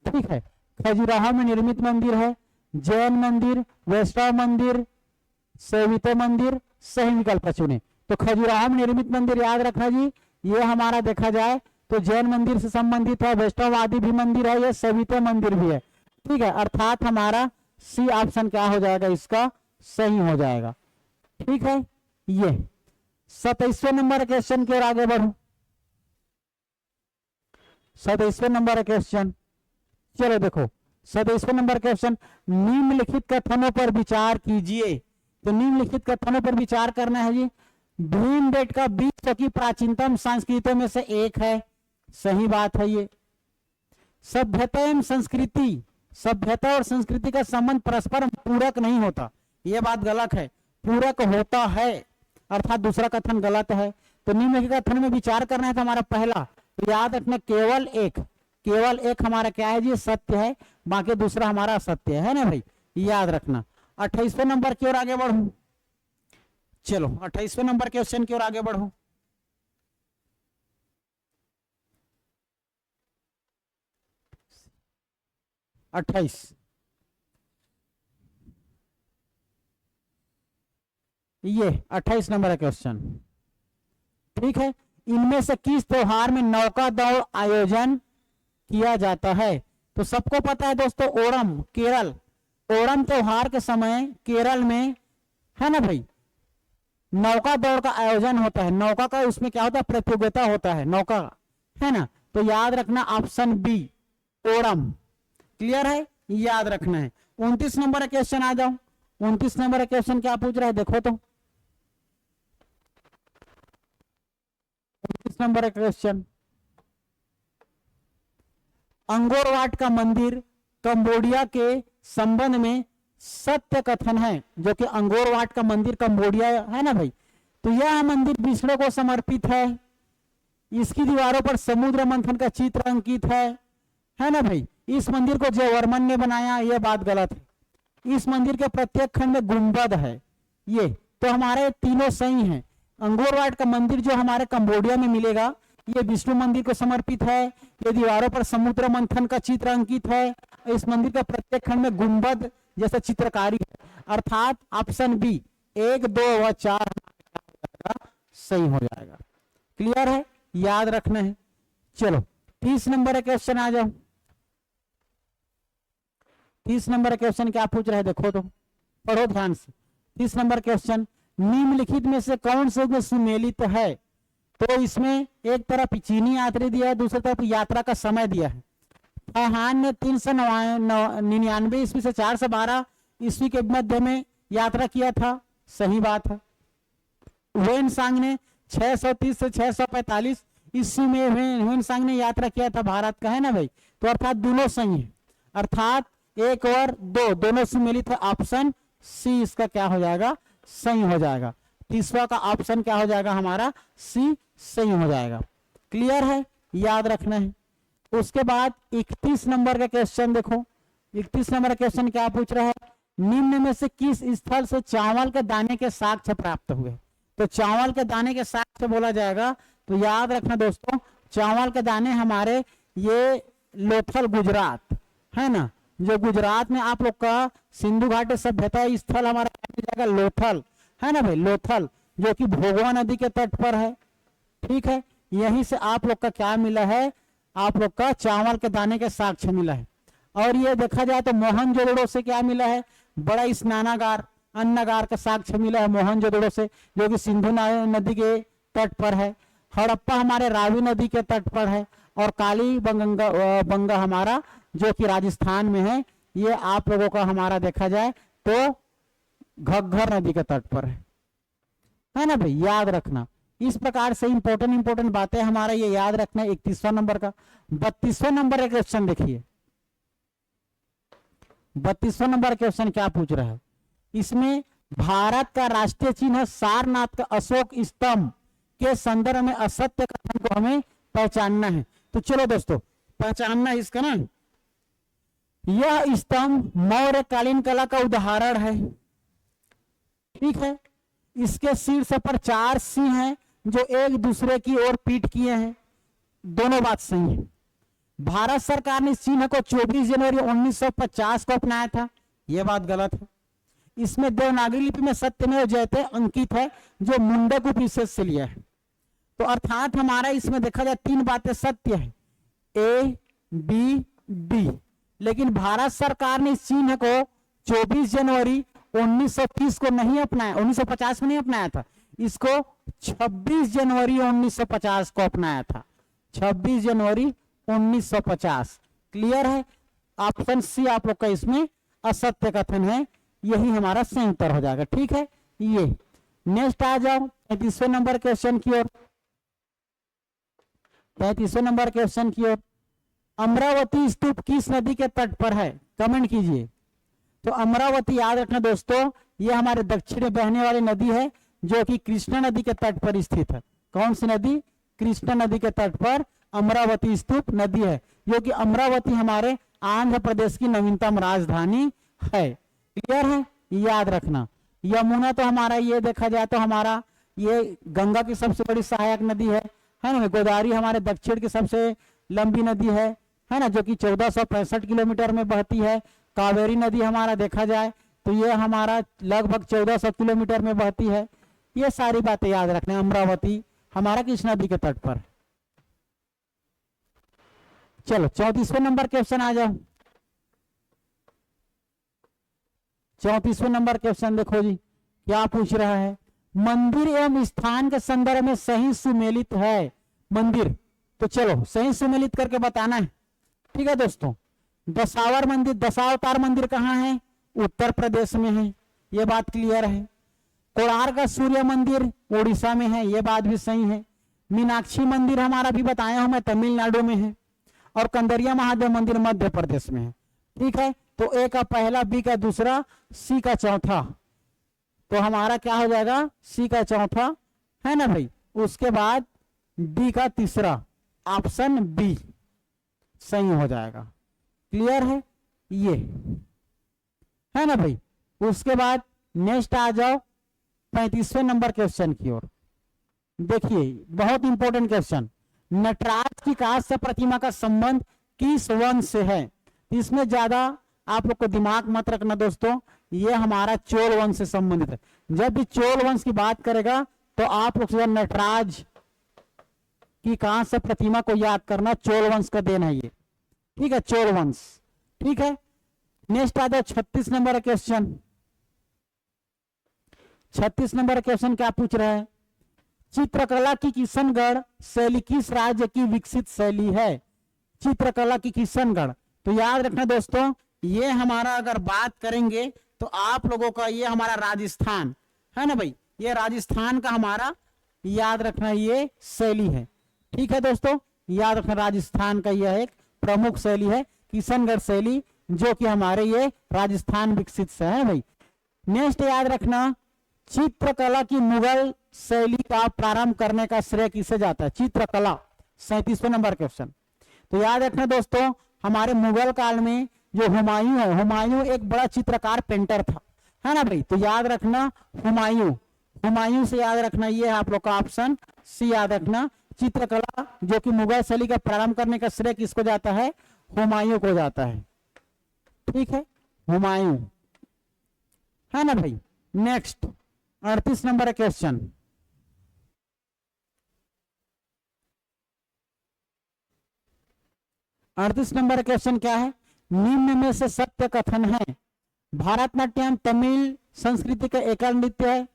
ठीक है, खजुराहो में निर्मित मंदिर है, जैन मंदिर, वैष्णव मंदिर, शैवित मंदिर, सही विकल्प चुने। तो खजुराहो में निर्मित मंदिर याद रखना जी, ये हमारा देखा जाए तो जैन मंदिर से संबंधित है, वैष्णववादी भी मंदिर है, ये शैवित मंदिर भी है। ठीक है, अर्थात हमारा सी ऑप्शन क्या हो जाएगा? इसका सही हो जाएगा। ठीक है, ये 27वें नंबर क्वेश्चन की ओर आगे बढ़ो। 27वें नंबर क्वेश्चन, चलो देखो 27वें नंबर क्वेश्चन, निम्नलिखित कथनों पर विचार कीजिए। तो निम्नलिखित कथनों पर विचार करना है जी। भीमबेटका विश्व की प्राचीनतम संस्कृतियों में से एक है, सही बात है ये। सभ्यता एवं संस्कृति, सभ्यता और संस्कृति का संबंध परस्पर पूरक नहीं होता, यह बात गलत है। पूरक होता है, अर्थात दूसरा कथन गलत है। तो निम्नलिखित कथन में विचार करना है तो हमारा पहला, तो याद रखना केवल एक हमारा क्या है जी? सत्य है, बाकी दूसरा हमारा असत्य है ना भाई, याद रखना। 28वें नंबर की ओर आगे बढ़ो। चलो 28वें नंबर क्वेश्चन की ओर आगे बढ़ो। ये 28 नंबर क्वेश्चन। ठीक है, इनमें से किस त्योहार में नौका दौड़ आयोजन किया जाता है? तो सबको पता है दोस्तों, ओणम, केरल, ओणम त्योहार के समय केरल में है ना भाई, नौका दौड़ का आयोजन होता है। नौका का उसमें क्या होता है? प्रतियोगिता होता है नौका, है ना। तो याद रखना ऑप्शन बी, ओणम। क्लियर है, याद रखना है। 29 नंबर क्वेश्चन आ जाओ। 29 नंबर का क्वेश्चन क्या पूछ रहा है देखो तो। 29 नंबर का क्वेश्चन, अंगोर वाट का मंदिर कंबोडिया के संबंध में सत्य कथन है। जो कि अंगोर वाट का मंदिर कंबोडिया है ना भाई, तो यह मंदिर विष्णु को समर्पित है। इसकी दीवारों पर समुद्र मंथन का चित्र अंकित है ना भाई। इस मंदिर को जयवर्मन ने बनाया, यह बात गलत है। इस मंदिर के प्रत्येक खंड में गुंबद है। ये तो हमारे तीनों सही हैं। अंगोर वाट का मंदिर जो हमारे कंबोडिया में मिलेगा, ये विष्णु मंदिर को समर्पित है। ये दीवारों पर समुद्र मंथन का चित्र अंकित है। इस मंदिर का प्रत्येक खंड में गुंबद जैसा चित्रकारी है। अर्थात ऑप्शन बी 1, 2 व 4 सही हो जाएगा। क्लियर है, याद रखना है। चलो 30 नंबर का क्वेश्चन आ जाओ। 30 नंबर का क्वेश्चन क्या पूछ रहा है देखो तो, पढ़ो ध्यान से। 30 नंबर क्वेश्चन, निम्नलिखित में से कौन से में सुमेलित है। तो इसमें एक तरफ चीनी यात्री दिया है, दूसरी तरफ यात्रा का समय दिया है। फरहान ने 399 ईस्वी से 412 ईस्वी के मध्य में यात्रा किया था, सही बात है। ह्वेनसांग ने 630 से 645 ईस्वी में ह्वेनसांग ने यात्रा किया था भारत का, है ना भाई। तो अर्थात दोनों सही है, अर्थात 1 और 2 दोनों सुमेलित है। ऑप्शन सी इसका क्या हो जाएगा, सही हो जाएगा। तीसरा का ऑप्शन क्या हो जाएगा हमारा, सी सही हो जाएगा। क्लियर है, याद रखना है। उसके बाद 31 नंबर का क्वेश्चन देखो। 31 नंबर का क्वेश्चन क्या पूछ रहा है, निम्न में से किस स्थल से चावल के दाने के साक्ष्य प्राप्त हुए। तो चावल के दाने के साक्ष्य बोला जाएगा, तो याद रखना दोस्तों, चावल के दाने हमारे ये लोथल गुजरात है ना, जो गुजरात में आप लोग का सिंधु घाटी सभ्यता स्थल हमारा जाएगा लोथल, है ना भाई। लोथल जो कि भोगवा नदी के तट पर है, ठीक है। यहीं से आप लोग का क्या मिला है, आप लोग का चावल के दाने के साक्ष्य मिला है। और ये देखा जाए तो मोहनजोदड़ो से क्या मिला है, बड़ा स्नानागार अन्नगार का साक्ष्य मिला है मोहनजोदड़ो से, जो कि सिंधु नदी के तट पर है। हड़प्पा हमारे रावी नदी के तट पर है। और काली बंगा हमारा जो कि राजस्थान में है, ये आप लोगों का हमारा देखा जाए तो घग्घर नदी के तट पर है ना भाई, याद रखना। इस प्रकार से इंपॉर्टेंट बातें हमारा ये याद रखना है। 31वां नंबर का। 32वां नंबर का क्वेश्चन देखिए। 32वां नंबर क्वेश्चन क्या पूछ रहा है, इसमें भारत का राष्ट्रीय चिन्ह सारनाथ का अशोक स्तंभ के संदर्भ में असत्य कथन को हमें पहचानना है। तो चलो दोस्तों पहचानना है इसका ना। यह स्तंभ मौर्यकालीन कला का उदाहरण है, ठीक है। इसके शीर्ष पर 4 सिंह हैं जो एक दूसरे की ओर पीठ किए हैं, दोनों बात सही है। भारत सरकार ने इस चिन्ह को 24 जनवरी 1950 को अपनाया था, यह बात गलत है। इसमें देवनागरी लिपि में सत्यमेव जयते अंकित है, जो मुंडक उपनिषद से लिया है। तो अर्थात हमारा इसमें देखा जाए 3 बातें सत्य है, ए बी डी। लेकिन भारत सरकार ने इस चिन्ह को 24 जनवरी 1930 को नहीं अपनाया, 1950 में नहीं अपनाया था, इसको 26 जनवरी 1950 को अपनाया था। 26 जनवरी 1950। क्लियर है, ऑप्शन सी आप लोग का इसमें असत्य कथन है, यही हमारा सही उत्तर हो जाएगा, ठीक है। ये नेक्स्ट आ जाओ 35वें नंबर क्वेश्चन की ओर। 35वें नंबर क्वेश्चन की ओर, अमरावती स्तूप किस नदी के तट पर है, कमेंट कीजिए। तो अमरावती याद रखना दोस्तों, ये हमारे दक्षिण में बहने वाली नदी है, जो कि कृष्णा नदी के तट पर स्थित है। कौन सी नदी, कृष्णा नदी के तट पर अमरावती स्तूप नदी है, जो कि अमरावती हमारे आंध्र प्रदेश की नवीनतम राजधानी है। क्लियर है, याद रखना। यमुना तो हमारा ये देखा जाए तो हमारा ये गंगा की सबसे बड़ी सहायक नदी है ना। गोदावरी हमारे दक्षिण की सबसे लंबी नदी है ना, जो कि 1465 किलोमीटर में बहती है। कावेरी नदी हमारा देखा जाए तो ये हमारा लगभग 1400 किलोमीटर में बहती है। ये सारी बातें याद रखना। अमरावती हमारा किस नदी के तट पर। चलो 34वें नंबर क्वेश्चन आ जाओ। 34वें नंबर क्वेश्चन देखो जी, क्या पूछ रहा है, मंदिर एवं स्थान के संदर्भ में सही सुमेलित है मंदिर। तो चलो सही सुमेलित करके बताना है, ठीक है दोस्तों। दशावर मंदिर, दशावतार मंदिर कहाँ है, उत्तर प्रदेश में है। ये बात क्लियर है। कोणार्क का सूर्य मंदिर उड़ीसा में है, ये बात भी सही है। मीनाक्षी मंदिर हमारा भी बताया हूं मैं तमिलनाडु में है, और कंदरिया महादेव मंदिर मध्य प्रदेश में है। ठीक है, तो ए का पहला, बी का दूसरा, सी का चौथा, तो हमारा क्या हो जाएगा, सी का चौथा है ना भाई। उसके बाद डी का तीसरा, ऑप्शन बी सही हो जाएगा। क्लियर है ये, है ना भाई। उसके बाद नेक्स्ट आ जाओ 35वें नंबर क्वेश्चन की ओर। देखिए बहुत इंपॉर्टेंट क्वेश्चन, नटराज की कांस्य प्रतिमा का संबंध किस वंश से है। इसमें ज्यादा आप लोग को दिमाग मत रखना दोस्तों, ये हमारा चोल वंश से संबंधित है। जब भी चोल वंश की बात करेगा तो आप लोग नटराज की कांस्य प्रतिमा को याद करना, चोल वंश का देन है ये। ठीक है, चोल वंश। ठीक है, नेक्स्ट आ जाओ 36 नंबर क्वेश्चन। 36 नंबर क्वेश्चन क्या पूछ रहा है, चित्रकला की किशनगढ़ शैली किस राज्य की विकसित शैली है। चित्रकला की किशनगढ़, तो याद रखना दोस्तों, ये हमारा अगर बात करेंगे तो आप लोगों का ये हमारा राजस्थान है ना भाई, ये राजस्थान का हमारा याद रखना ये शैली है। ठीक है दोस्तों, याद रखना राजस्थान का यह एक प्रमुख शैली है किशनगढ़ शैली, जो कि हमारे ये राजस्थान विकसित से है भाई। नेक्स्ट याद रखना, चित्रकला की मुगल शैली का प्रारंभ करने का श्रेय किसे जाता है। चित्रकला 37वें नंबर क्वेश्चन। तो याद रखना दोस्तों, हमारे मुगल काल में जो हुमायूं है, हुमायूं एक बड़ा चित्रकार पेंटर था, है ना भाई। तो याद रखना हुमायूं, हुमायूं से याद रखना ये है आप लोग का ऑप्शन सी याद रखना। चित्रकला जो कि मुगल शैली का प्रारंभ करने का श्रेय किसको जाता है, हुमायूं को जाता है। ठीक है, हुमायूं, है ना भाई। Next 38 number question, number question क्या है, निम्न में से सत्य कथन है। भारतनाट्यम तमिल संस्कृति का एकल नृत्य है,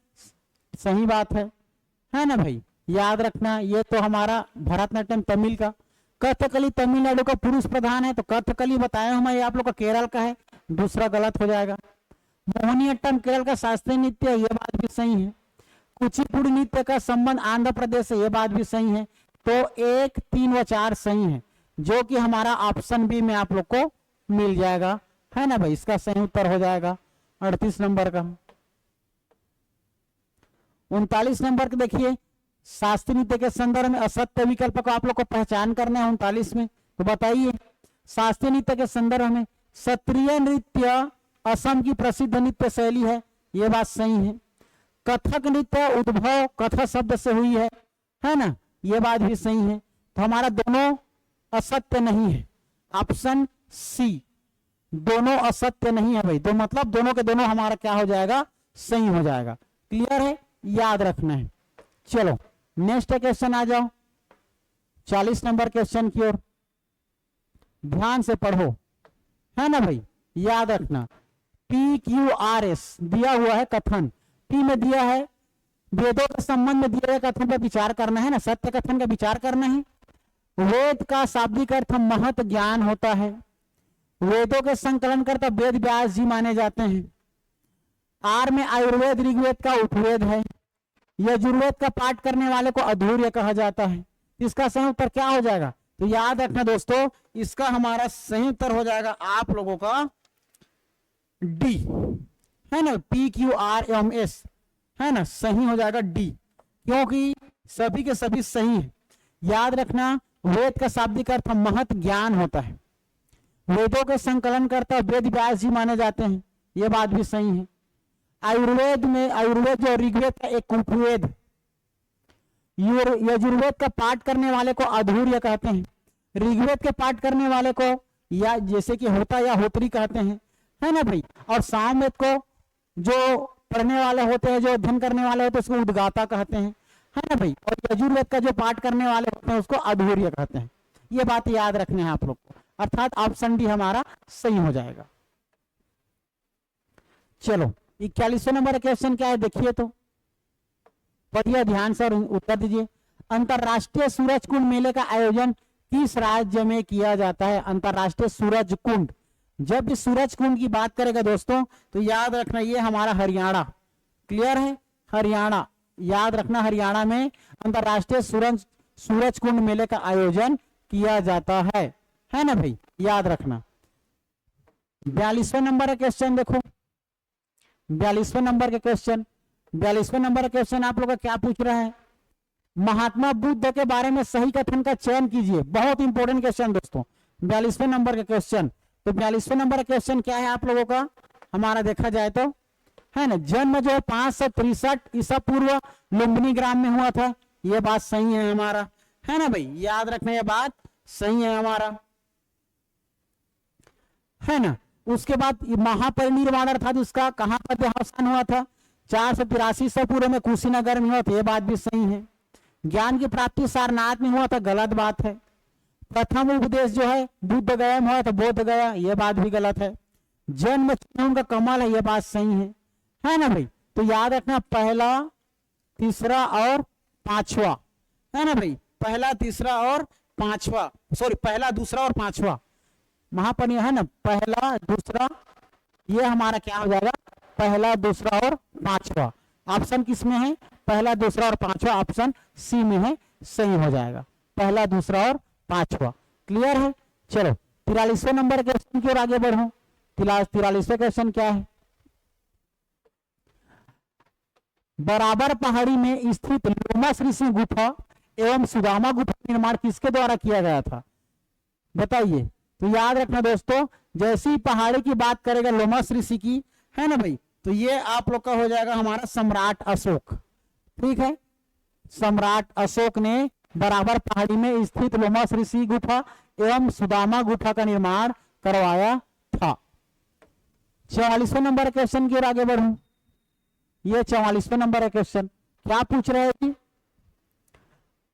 सही बात है ना भाई। याद रखना ये तो हमारा भारतनाट्यम तमिल का। कथकली तमिलनाडु का पुरुष प्रधान है, तो कथकली बताया हूं मैं, ये आप लोग का केरल का है, दूसरा गलत हो जाएगा। मोहिनीअट्टम केरल का शास्त्रीय नृत्य है, ये बात भी सही है। कुचिपुड़ी नृत्य का संबंध आंध्र प्रदेश से, ये बात भी सही है। तो 1, 3 व 4 सही है, जो कि हमारा ऑप्शन बी में आप लोग को मिल जाएगा, है ना भाई। इसका सही उत्तर हो जाएगा 38 नंबर का। 39 नंबर के देखिए, शास्त्रीय नृत्य के संदर्भ में असत्य विकल्प को आप लोग को पहचान करना है 39 में। तो बताइए, शास्त्रीय नृत्य के संदर्भ में क्षत्रिय नृत्य असम की प्रसिद्ध नृत्य शैली है, ये बात सही है। कथक नृत्य उद्भव कथा शब्द से हुई है ना, ये बात भी सही है। तो हमारा दोनों असत्य नहीं है, ऑप्शन सी दोनों असत्य नहीं है भाई। तो मतलब दोनों के दोनों हमारा क्या हो जाएगा, सही हो जाएगा। क्लियर है, याद रखना है। चलो नेक्स्ट क्वेश्चन आ जाओ 40 नंबर क्वेश्चन की ओर, ध्यान से पढ़ो, है ना भाई। याद रखना PQRS दिया हुआ है कथन, P में दिया है वेदों के संबंध में दिए गए कथन पर विचार करना है ना, सत्य कथन का विचार करना है। वेद का शाब्दिक अर्थ महत ज्ञान होता है। वेदों के संकलन करता वेद व्यास जी माने जाते हैं। आर में आयुर्वेद ऋग्वेद का उपवेद है। यजुर्वेद का पाठ करने वाले को अधूर्य कहा जाता है। इसका सही उत्तर क्या हो जाएगा, तो याद रखना दोस्तों, इसका हमारा सही उत्तर हो जाएगा आप लोगों का डी, है ना, PQRMS, है ना, सही हो जाएगा डी, क्योंकि सभी के सभी सही हैं। याद रखना, वेद का शाब्दिक अर्थ महत ज्ञान होता है। वेदों के संकलन करता वेद व्यास जी माने जाते हैं, ये बात भी सही है। आयुर्वेद में आयुर्वेद जो ऋग्वेद का एक उपवेद, यजुर्वेद का पाठ करने वाले को अधूर्य कहते हैं। ऋग्वेद के पाठ करने वाले को या जैसे कि होता या होत्री कहते हैं, है ना भाई। और सामवेद को जो पढ़ने वाले होते हैं, जो अध्ययन करने वाले होते हैं, उसको उद्गाता कहते हैं, है ना भाई। और यजुर्वेद का जो पाठ करने वाले होते हैं उसको अधूर्य कहते हैं। ये बात याद रखने हैं आप लोग को, अर्थात ऑप्शन डी हमारा सही हो जाएगा। चलो 41 नंबर क्वेश्चन क्या है देखिए, तो पढ़िए ध्यान से और उत्तर दीजिए। अंतरराष्ट्रीय सूरज कुंड मेले का आयोजन किस राज्य में किया जाता है। अंतरराष्ट्रीय सूरज कुंड जब भी सूरज कुंड की बात करेगा दोस्तों तो याद रखना ये हमारा हरियाणा, क्लियर है, हरियाणा, याद रखना हरियाणा में अंतरराष्ट्रीय सूरज कुंड मेले का आयोजन किया जाता है ना भाई, याद रखना। 42वें नंबर का क्वेश्चन देखो, 42वें नंबर के क्वेश्चन, 42वें नंबर का क्वेश्चन आप लोग का क्या पूछ रहा है, महात्मा बुद्ध के बारे में सही कथन का चयन कीजिए। बहुत इंपॉर्टेंट क्वेश्चन दोस्तों, 42वें नंबर का क्वेश्चन। तो 42वें नंबर का क्वेश्चन क्या है आप लोगों का, हमारा देखा जाए तो है ना, जन्म जो है 563 ईसा पूर्व लुम्बिनी ग्राम में हुआ था, ये बात सही है हमारा, है ना भाई, याद रखना ये बात सही है हमारा, है ना। उसके बाद महापरिनिर्वाण अर्थात उसका कहां पर देहावसान हुआ था, 483 ईसा पूर्व में कुशीनगर में हुआ था, ये बात भी सही है। ज्ञान की प्राप्ति सारनाथ में हुआ था, गलत बात है। प्रथम उपदेश जो है बुद्ध गया में हुआ था, बोध गया, ये बात भी गलत है। जन्म उनका कमल है, ये बात सही है ना भाई। तो याद रखना पहला, तीसरा और पांचवा, है ना भाई, पहला, तीसरा और पांचवा, सॉरी पहला, दूसरा और पांचवा महापरि है ना, पहला, दूसरा, ये हमारा क्या हो जाएगा, पहला, दूसरा और पांचवा। ऑप्शन किसमें है, पहला, दूसरा और पांचवा, ऑप्शन सी में है, सही हो जाएगा, पहला, दूसरा और पांचवा, क्लियर है। चलो 43वें नंबर क्वेश्चन की ओर आगे बढ़ो। 43वें क्वेश्चन क्या है, बराबर पहाड़ी में स्थित लोमस ऋषि गुफा एवं सुदामा गुफा निर्माण किसके द्वारा किया गया था, बताइए। तो याद रखना दोस्तों, जैसी पहाड़ी की बात करेगा लोमस ऋषि की, है ना भाई, तो ये आप लोग का हो जाएगा हमारा सम्राट अशोक, ठीक है। सम्राट अशोक ने बराबर पहाड़ी में स्थित लोमस ऋषि गुफा एवं सुदामा गुफा का निर्माण करवाया था। 44वें नंबर क्वेश्चन की ओर आगे बढ़ूं। ये 44वें नंबर क्वेश्चन क्या पूछ रहे हैं कि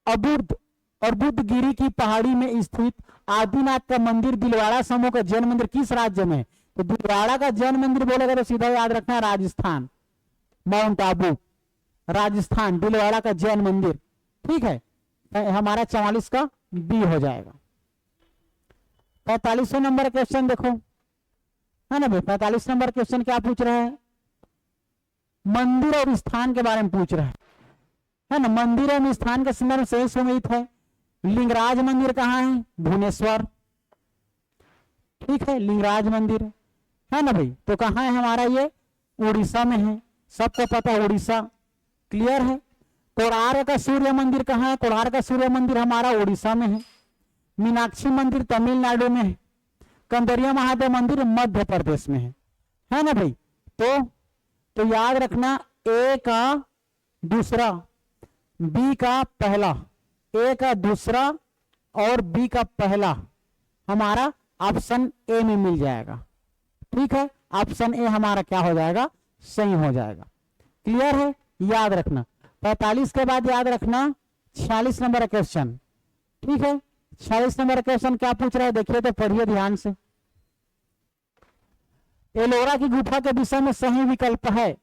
अबुर्द और बुद्ध गिरी की पहाड़ी में स्थित आदिनाथ का मंदिर दिलवाड़ा समूह का जैन मंदिर किस राज्य में। तो दिलवाड़ा का जैन मंदिर बोलेगा तो सीधा याद रखना है राजस्थान, माउंट आबू, राजस्थान, दिलवाड़ा का जैन मंदिर, ठीक है। हमारा 44 का बी हो जाएगा। 45वें नंबर क्वेश्चन देखो, है ना भाई, 45 नंबर क्वेश्चन क्या पूछ रहा है, मंदिर और स्थान के बारे में पूछ रहा है ना, मंदिर और स्थान के संदर्भ से सुमित है। लिंगराज मंदिर कहाँ है, भुवनेश्वर, ठीक है, लिंगराज मंदिर, है ना भाई। तो कहाँ है हमारा, ये उड़ीसा में है, सबको पता है उड़ीसा, क्लियर है। कोणार्क का सूर्य मंदिर कहाँ है, कोणार्क का सूर्य मंदिर हमारा उड़ीसा में है। मीनाक्षी मंदिर तमिलनाडु में है। कंदरिया महादेव मंदिर मध्य प्रदेश में है ना भाई। तो याद रखना ए का दूसरा, बी का पहला, ए का दूसरा और बी का पहला हमारा ऑप्शन ए में मिल जाएगा, ठीक है। ऑप्शन ए हमारा क्या हो जाएगा, सही हो जाएगा, क्लियर है, याद रखना। 45 के बाद याद रखना 46 नंबर क्वेश्चन, ठीक है। 46 नंबर क्वेश्चन क्या पूछ रहा है, देखिए तो पढ़िए ध्यान से। एलोरा की गुफा के विषय में सही विकल्प है,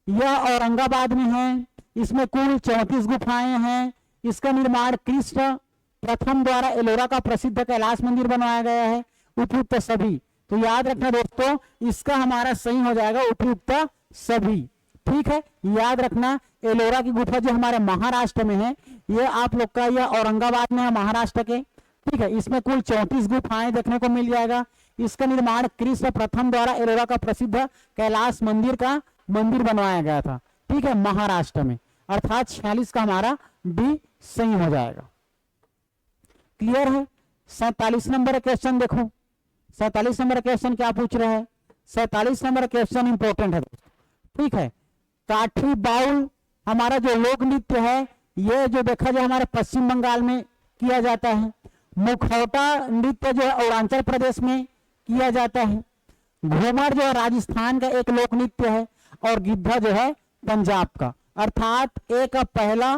यह औरंगाबाद में है, इसमें कुल 34 गुफाएं हैं, इसका निर्माण कृष्ण प्रथम द्वारा एलोरा का प्रसिद्ध कैलाश मंदिर बनवाया गया है, उपयुक्त सभी। तो याद रखना दोस्तों, इसका हमारा सही हो जाएगा उपयुक्त सभी, ठीक है। याद रखना एलोरा की गुफा जो हमारे महाराष्ट्र में है, ये आप लोग का यह औरंगाबाद में है, महाराष्ट्र के, ठीक है। इसमें कुल 34 गुफाएं देखने को मिल जाएगा। इसका निर्माण कृष्ण प्रथम द्वारा एलोरा का प्रसिद्ध कैलाश मंदिर का मंदिर बनवाया गया था, ठीक है, महाराष्ट्र में, अर्थात 46 का हमारा डी सही हो जाएगा, क्लियर है। 47 नंबर क्वेश्चन देखो, 47 नंबर क्वेश्चन क्या पूछ रहा है, 47 नंबर क्वेश्चन इंपॉर्टेंट है, ठीक है। काठी बाउल हमारा जो लोक नृत्य है, ये जो देखा जाए हमारे पश्चिम बंगाल में किया जाता है। मुखौटा नृत्य जो है अरुणाचल प्रदेश में किया जाता है। घूमर जो है राजस्थान का एक लोक नृत्य है, और गिद्धा जो है पंजाब का, अर्थात ए का पहला,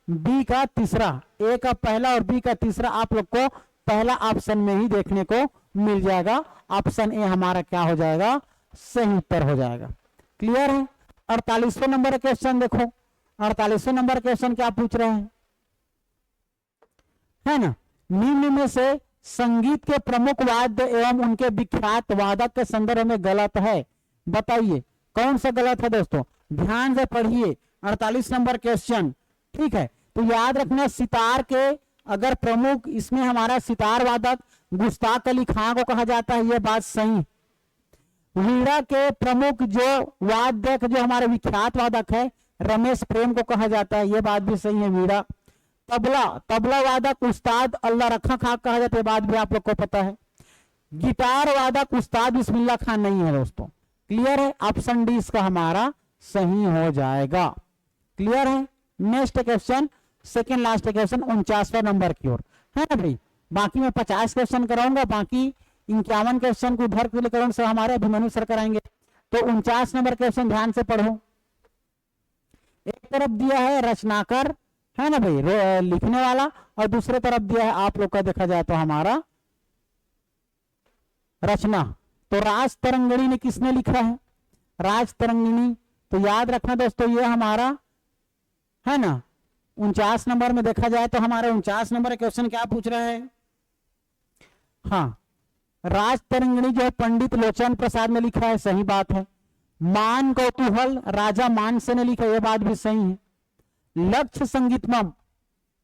बी का तीसरा, ए का पहला और बी का तीसरा आप लोग को पहला ऑप्शन में ही देखने को मिल जाएगा। ऑप्शन ए हमारा क्या हो जाएगा, सही उत्तर हो जाएगा, क्लियर है। 48वें नंबर क्वेश्चन देखो, 48वें नंबर क्वेश्चन क्या पूछ रहे हैं, है ना, निम्न में से संगीत के प्रमुख वाद्य एवं उनके विख्यात वादक के संदर्भ में गलत है? बताइए कौन सा गलत है दोस्तों, ध्यान से पढ़िए। 48 नंबर क्वेश्चन, ठीक है। तो याद रखना सितार के अगर प्रमुख, इसमें हमारा सितार वादक गुस्ताख अली खां को कहा जाता है, यह बात सही। वीणा के प्रमुख जो वादक, जो हमारे विख्यात वादक है, रमेश प्रेम को कहा जाता है, यह बात भी सही है। वीणा, तबला वादक उस्ताद अल्लाह रखा खां कहा जाता है, बात भी आप लोग को पता है। गिटार वादक उस्ताद बिस्मिल्लाह खान नहीं है दोस्तों। क्लियर है? ऑप्शन डी इसका हमारा सही हो जाएगा। क्लियर है? Next question, second last question 49वां नंबर की ओर है ना भाई। बाकी मैं 50 क्वेश्चन कराऊंगा, बाकी 51 क्वेश्चन को उधर के लिए करूंगा, सब हमारे अभिमन्यु सर कराएंगे। तो 49 नंबर क्वेश्चन ध्यान से पढ़ो। एक तरफ दिया है रचनाकर, है ना भाई, लिखने वाला, और दूसरे तरफ दिया है आप लोग का देखा जाए तो हमारा रचना। तो राज तरंगिणी ने किसने लिखा है? राज तरंगिणी। तो याद रखना दोस्तों, ये हमारा है ना 49 नंबर में देखा जाए तो हमारा 49 नंबर क्वेश्चन क्या पूछ रहा है? हाँ, राज तरंगिणी जो है पंडित लोचन प्रसाद ने लिखा है, सही बात है। मान कौतूहल राजा मानसे ने लिखा है, यह बात भी सही है। लक्ष्य संगीतमम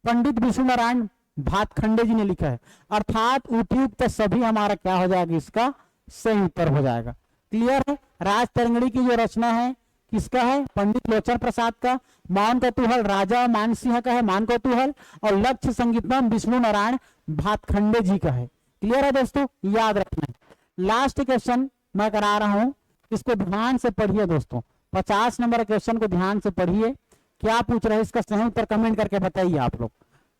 पंडित विष्णु नारायण भातखंडे जी ने लिखा है, अर्थात उपयुक्त सभी हमारा क्या हो जाएगा, इसका सही उत्तर हो जाएगा। क्लियर है? राज तरंगिणी की जो रचना है किसका है? पंडित लोचन प्रसाद का। मान कौतूहल राजा मानसिंह का है, मान कौतूहल, और लक्ष्य संगीतमम विष्णु नारायण भातखंडे जी का है। क्लियर है दोस्तों? याद रखना है। लास्ट क्वेश्चन मैं करा रहा हूं, इसको ध्यान से पढ़िए दोस्तों। 50 नंबर क्वेश्चन को ध्यान से पढ़िए, क्या पूछ रहे हैं इसका सही उत्तर कमेंट करके बताइए आप लोग,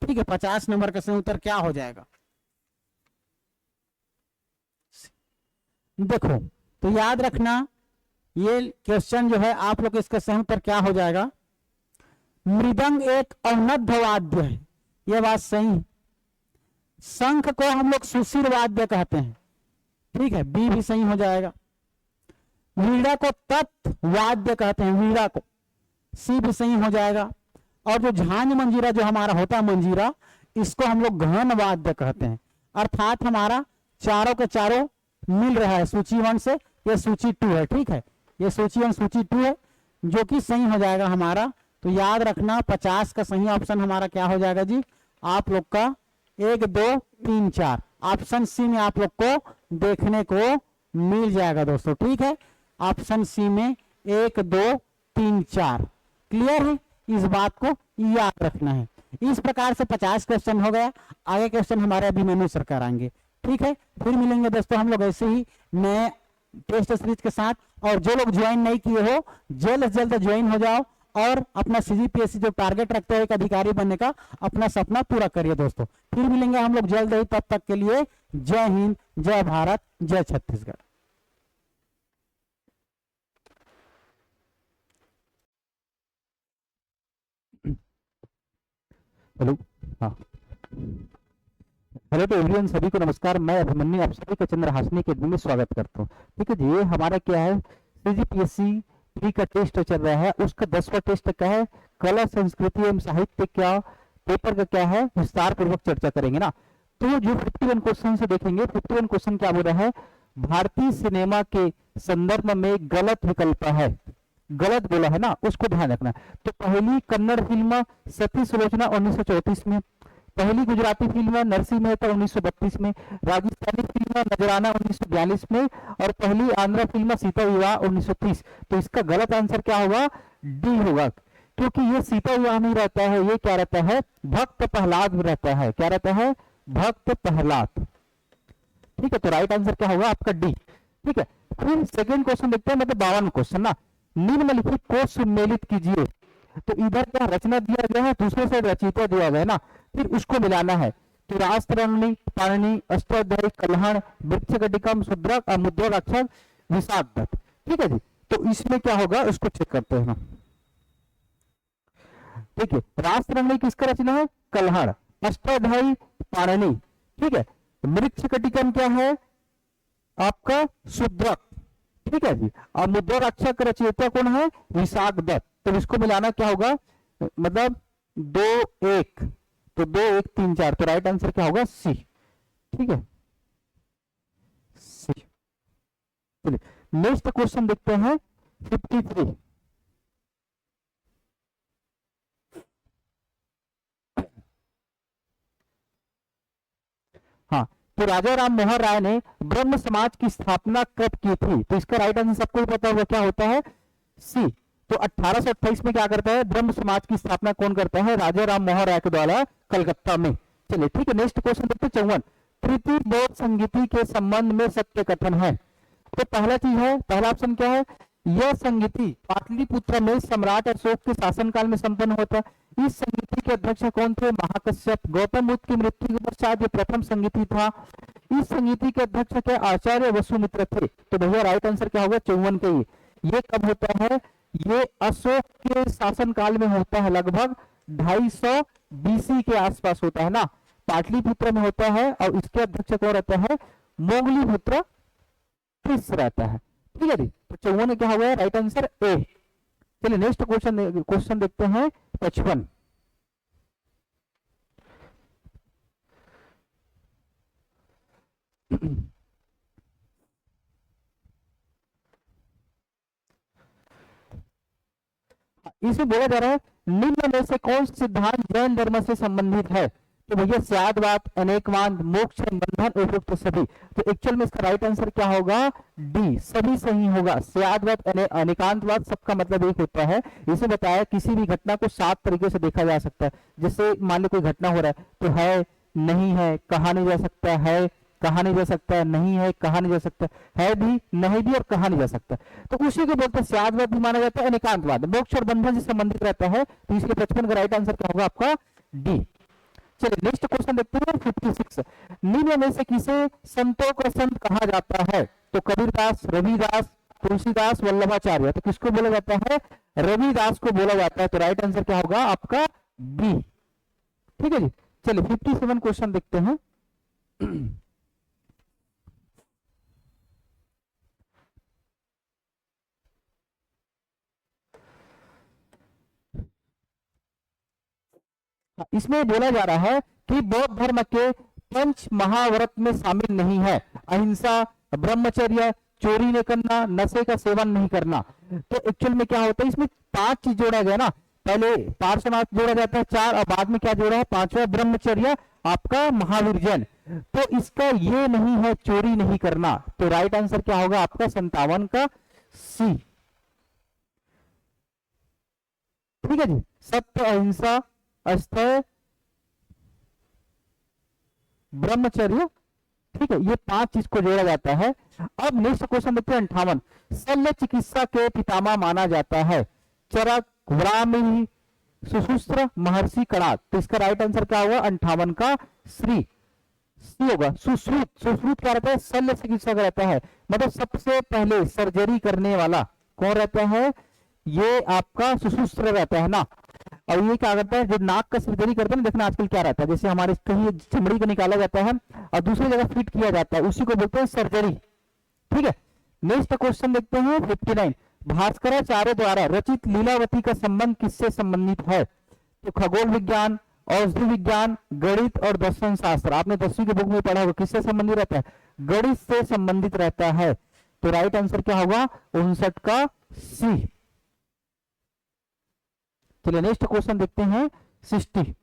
ठीक है। 50 नंबर का सही उत्तर क्या हो जाएगा देखो। तो याद रखना ये क्वेश्चन जो है आप लोग, इसका सही उत्तर क्या हो जाएगा? मृदंग एक अवनद्ध वाद्य है, यह बात सही है। शंख को हम लोग सुशिर वाद्य कहते हैं, ठीक है, बी भी सही हो जाएगा। वीणा को तत् वाद्य कहते हैं, वीणा को, सी भी सही हो जाएगा। और जो झांझ मंजीरा जो हमारा होता है मंजीरा, इसको हम लोग घन वाद्य कहते हैं। अर्थात हमारा चारों के चारों मिल रहा है सूची 1 से, ये सूची 2 है, ठीक है, ये सूची 1 सूची 2 है, जो कि सही हो जाएगा हमारा। तो याद रखना 50 का सही ऑप्शन हमारा क्या हो जाएगा जी, आप लोग का 1 2 3 4 ऑप्शन सी में आप लोग को देखने को मिल जाएगा दोस्तों, ठीक है। ऑप्शन सी में 1 2 3 4। क्लियर है? इस बात को याद रखना है। इस प्रकार से 50 क्वेश्चन हो गया। आगे क्वेश्चन हमारे अभिमन्यु सर कराएंगे, ठीक है। फिर मिलेंगे दोस्तों हम लोग ऐसे ही नए टेस्ट सीरीज के साथ। और जो लोग ज्वाइन नहीं किए हो, जल्द से जल्द ज्वाइन हो जाओ और अपना सीजीपीएससी जो टारगेट रखते हैं एक अधिकारी बनने का, अपना सपना पूरा करिए दोस्तों। फिर मिलेंगे हम लोग जल्द ही, तब तक के लिए जय हिंद, जय भारत, जय छत्तीसगढ़। हेलो, हाँ, हेलो टू एवरीवन, सभी को नमस्कार। मैं अभिमन्यु आप सभी का चंद्रहासिनी अकेडमी में स्वागत करता हूँ। ठीक है जी, ये हमारा क्या है, सीजीपीएससी प्री का टेस्ट चल रहा है, उसका 10वां टेस्ट क्या है, कला संस्कृति एवं साहित्य क्या पेपर का क्या है, विस्तार पूर्वक चर्चा करेंगे ना। तो जो 51 क्वेश्चन से देखेंगे, 51 क्वेश्चन क्या बोल रहा है, भारतीय सिनेमा के संदर्भ में गलत विकल्प है, गलत बोला है ना, उसको ध्यान रखना। तो पहली कन्नड़ फिल्म सती सुलोचना 1934 में, पहली गुजराती फिल्म नरसिंह मेहता 1932 में, राजस्थानी फिल्म नजराना 1942 में, और पहली आंध्र फिल्म सीता विवाह 1930। तो इसका गलत आंसर क्या होगा, डी होगा, क्योंकि ये सीता विवाह नहीं रहता है, ये क्या रहता है, भक्त प्रहलाद में रहता है। क्या रहता है, भक्त प्रहलाद। ठीक है, तो राइट आंसर क्या होगा आपका डी। ठीक है, फिर सेकेंड क्वेश्चन देखते हैं, मतलब 52 क्वेश्चन ना, निम्नलिखित को सम्मिलित कीजिए। तो इधर क्या रचना दिया गया है, दूसरे से रचयिता दिया गया है ना, फिर उसको मिलाना है। तो राष्ट्रंगनी, पाणिनि, अष्टाध्यायी, कल्हण, वृक्षकटिकम, शूद्रक, मुद्राक्षर, विषादत्त। ठीक है जी, तो इसमें क्या होगा उसको चेक करते हैं। देखिए, राष्ट्रंगनी किसका रचना है, कल्हण, अष्टाध्यायी पाणिनि, ठीक है, वृक्षकटिकम क्या है आपका, शूद्रक, ठीक है जी, और मुद्राक्षर का रचयिता कौन है, विशाखदत्त। तो इसको मिलाना क्या होगा, मतलब 2 1, तो 2 1 3 4, तो राइट आंसर क्या होगा सी। ठीक है। चलिए नेक्स्ट क्वेश्चन देखते हैं 53। हाँ, तो राजा राम मोहन राय ने ब्रह्म समाज की स्थापना कब की थी? तो इसका राइट आंसर सबको ही पता होगा, क्या होता है? सी। तो 1828 में क्या करता है? ब्रह्म समाज की स्थापना कौन करता है? राजा राम मोहन राय के द्वारा कलकत्ता में। चलिए ठीक है, नेक्स्ट क्वेश्चन देखते हैं 54। तृतीय बौद्ध संगीति के संबंध में सत्य कथन है। तो पहला चीज है, पहला ऑप्शन क्या है? यह संगीति पाटलिपुत्र में सम्राट अशोक के शासनकाल में संपन्न होता है। इस संगीति के अध्यक्ष कौन थे? महाकश्यप। गौतम बुद्ध की मृत्यु के पश्चात ये प्रथम संगीति था। इस संगीति के अध्यक्ष के आचार्य वसुमित्र थे। तो भैया राइट आंसर क्या होगा? 54 का। ये कब होता है? ये अशोक के शासनकाल में होता है, लगभग 250 BC के आसपास होता है ना, पाटलिपुत्र में होता है। और इसके अध्यक्ष कौन रहता है? मोगलीपुत्र रहता है। ठीक है जी, तो 54 क्या हो गया? Right answer A. चलिए नेक्स्ट क्वेश्चन देखते हैं 55। इसमें बोला जा रहा है निम्न में से कौन सिद्धांत जैन धर्म से संबंधित है? तो भैया स्यादवाद, अनेकवाद, मोक्ष, बंधन, उपयुक्त सभी। तो एक्चुअल में इसका राइट आंसर क्या होगा? डी, सभी सही होगा। स्यादवाद, अनेकांतवाद सबका मतलब एक होता है। इसे बताया किसी भी घटना को 7 तरीके से देखा जा सकता है। जैसे मान लो कोई घटना हो रहा है तो है, नहीं है, कहा नहीं जा सकता, है, कहा नहीं जा सकता, नहीं है, कहा नहीं जा सकता, है भी, नहीं भी और कहा नहीं जा सकता। तो उसी को बोलते हैं स्यादवाद भी माना जाता है, अनेकांतवाद मोक्ष और बंधन से संबंधित रहता है। तो इसलिए 55 का राइट आंसर क्या होगा आपका? डी। चलिए नेक्स्ट क्वेश्चन देखते हैं 56। निम्न में से किसे संतों का संत कहा जाता है? तो कबीरदास, रविदास, तुलसीदास, वल्लभाचार्य। तो किसको बोला जाता है? रविदास को बोला जाता है। तो राइट आंसर क्या होगा आपका? बी। ठीक है जी। चलिए 57 क्वेश्चन देखते हैं। इसमें बोला जा रहा है कि बौद्ध धर्म के पंच महाव्रत में शामिल नहीं है अहिंसा, ब्रह्मचर्य, चोरी नहीं करना, नशे का सेवन नहीं करना। तो एक्चुअल में क्या होता है? इसमें 5 चीज जोड़ा गया ना, पहले पार्श्वनाथ जोड़ा जाता है 4 और बाद में क्या जोड़ा है? 5वां ब्रह्मचर्य, आपका महावीर जैन। तो इसका ये नहीं है चोरी नहीं करना। तो राइट आंसर क्या होगा आपका? 57 का सी। ठीक है जी, सत्य, अहिंसा, अस्थेय, ब्रह्मचर्य। ठीक है, ये 5 चीज को जोड़ा जाता है। अब नेक्स्ट क्वेश्चन देखते हैं 58। शल्य चिकित्सा के पितामह माना जाता है चरक, व्राह्मणी, सुश्रुत, महर्षि कणाद। तो इसका राइट आंसर क्या होगा? 58 का सी होगा। सुश्रुत, सुश्रुत क्या रहता है? शल्य चिकित्सा का रहता है, मतलब सबसे पहले सर्जरी करने वाला कौन रहता है? ये आपका सुश्रुत रहता है ना। और ये क्या करता है? जो नाक का सर्जरी करते हैं ना, देखना आजकल क्या रहता है, जैसे हमारे कहीं चमड़ी को निकाला जाता है और दूसरी जगह फिट किया जाता है, उसी को बोलते हैं सर्जरी। ठीक है, नेक्स्ट क्वेश्चन देखते हैं 59। भास्कराचार्य द्वारा रचित लीलावती का संबंध किससे संबंधित है? तो खगोल विज्ञान, औषधि विज्ञान, गणित और दर्शन शास्त्र। आपने 10वीं की बुक में पढ़ा होगा, किससे संबंधित रहता है? गणित से संबंधित रहता है। तो राइट आंसर क्या होगा? 59 का सी। चलिए नेक्स्ट क्वेश्चन देखते हैं 60।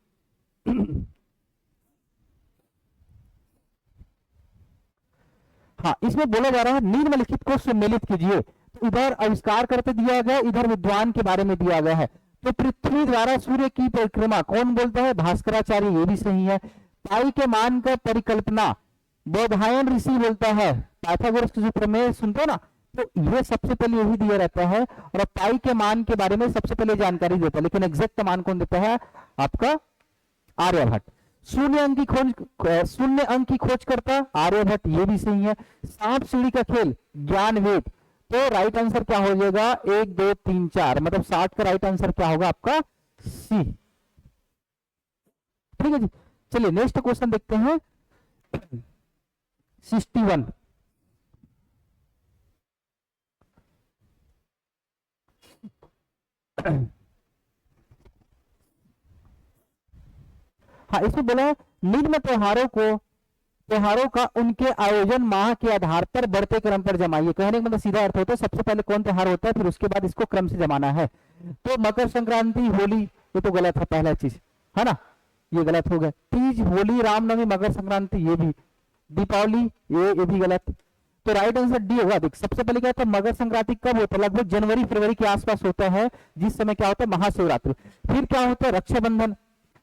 हाँ, इसमें बोला जा रहा है निम्नलिखित को सम्मिलित कीजिए। तो इधर आविष्कार करते दिया गया, इधर विद्वान के बारे में दिया गया है। तो पृथ्वी द्वारा सूर्य की परिक्रमा कौन बोलता है? भास्कराचार्य, ये भी सही है। पाई के मान का परिकल्पना बौधायन ऋषि बोलता है। पाइथागोरस के जो प्रमेय सुनते हो ना, तो ये सबसे पहले यही दिया रहता है। और पाई के मान के बारे में सबसे पहले जानकारी देता है, लेकिन एग्जैक्ट मान कौन देता है? आपका आर्यभट्ट। शून्य अंक की खोज करता आर्यभट्ट, ये भी सही है। सांप सीढ़ी का खेल ज्ञान वेद। तो राइट आंसर क्या हो जाएगा? 1 2 3 4, मतलब 60 का राइट आंसर क्या होगा आपका? सी। ठीक है जी। चलिए नेक्स्ट क्वेश्चन देखते हैं 61। हाँ, इसमें बोला है निम्न त्योहारों को त्योहारों का उनके आयोजन माह के आधार पर बढ़ते क्रम पर जमाइए। कहने का मतलब सीधा अर्थ होता है सबसे पहले कौन त्योहार होता है, फिर उसके बाद इसको क्रम से जमाना है। तो मकर संक्रांति, होली, ये तो गलत है, पहला चीज है ना, ये गलत हो गया। तीज, होली, रामनवमी, मकर संक्रांति, ये भी। दीपावली, ये भी गलत। तो राइट आंसर डी होगा। देख सबसे पहले क्या होता है, मकर संक्रांति कब होता है, लगभग जनवरी फरवरी के आसपास होता है, जिस समय क्या होता है, महाशिवरात्रि। फिर क्या होता है, रक्षाबंधन,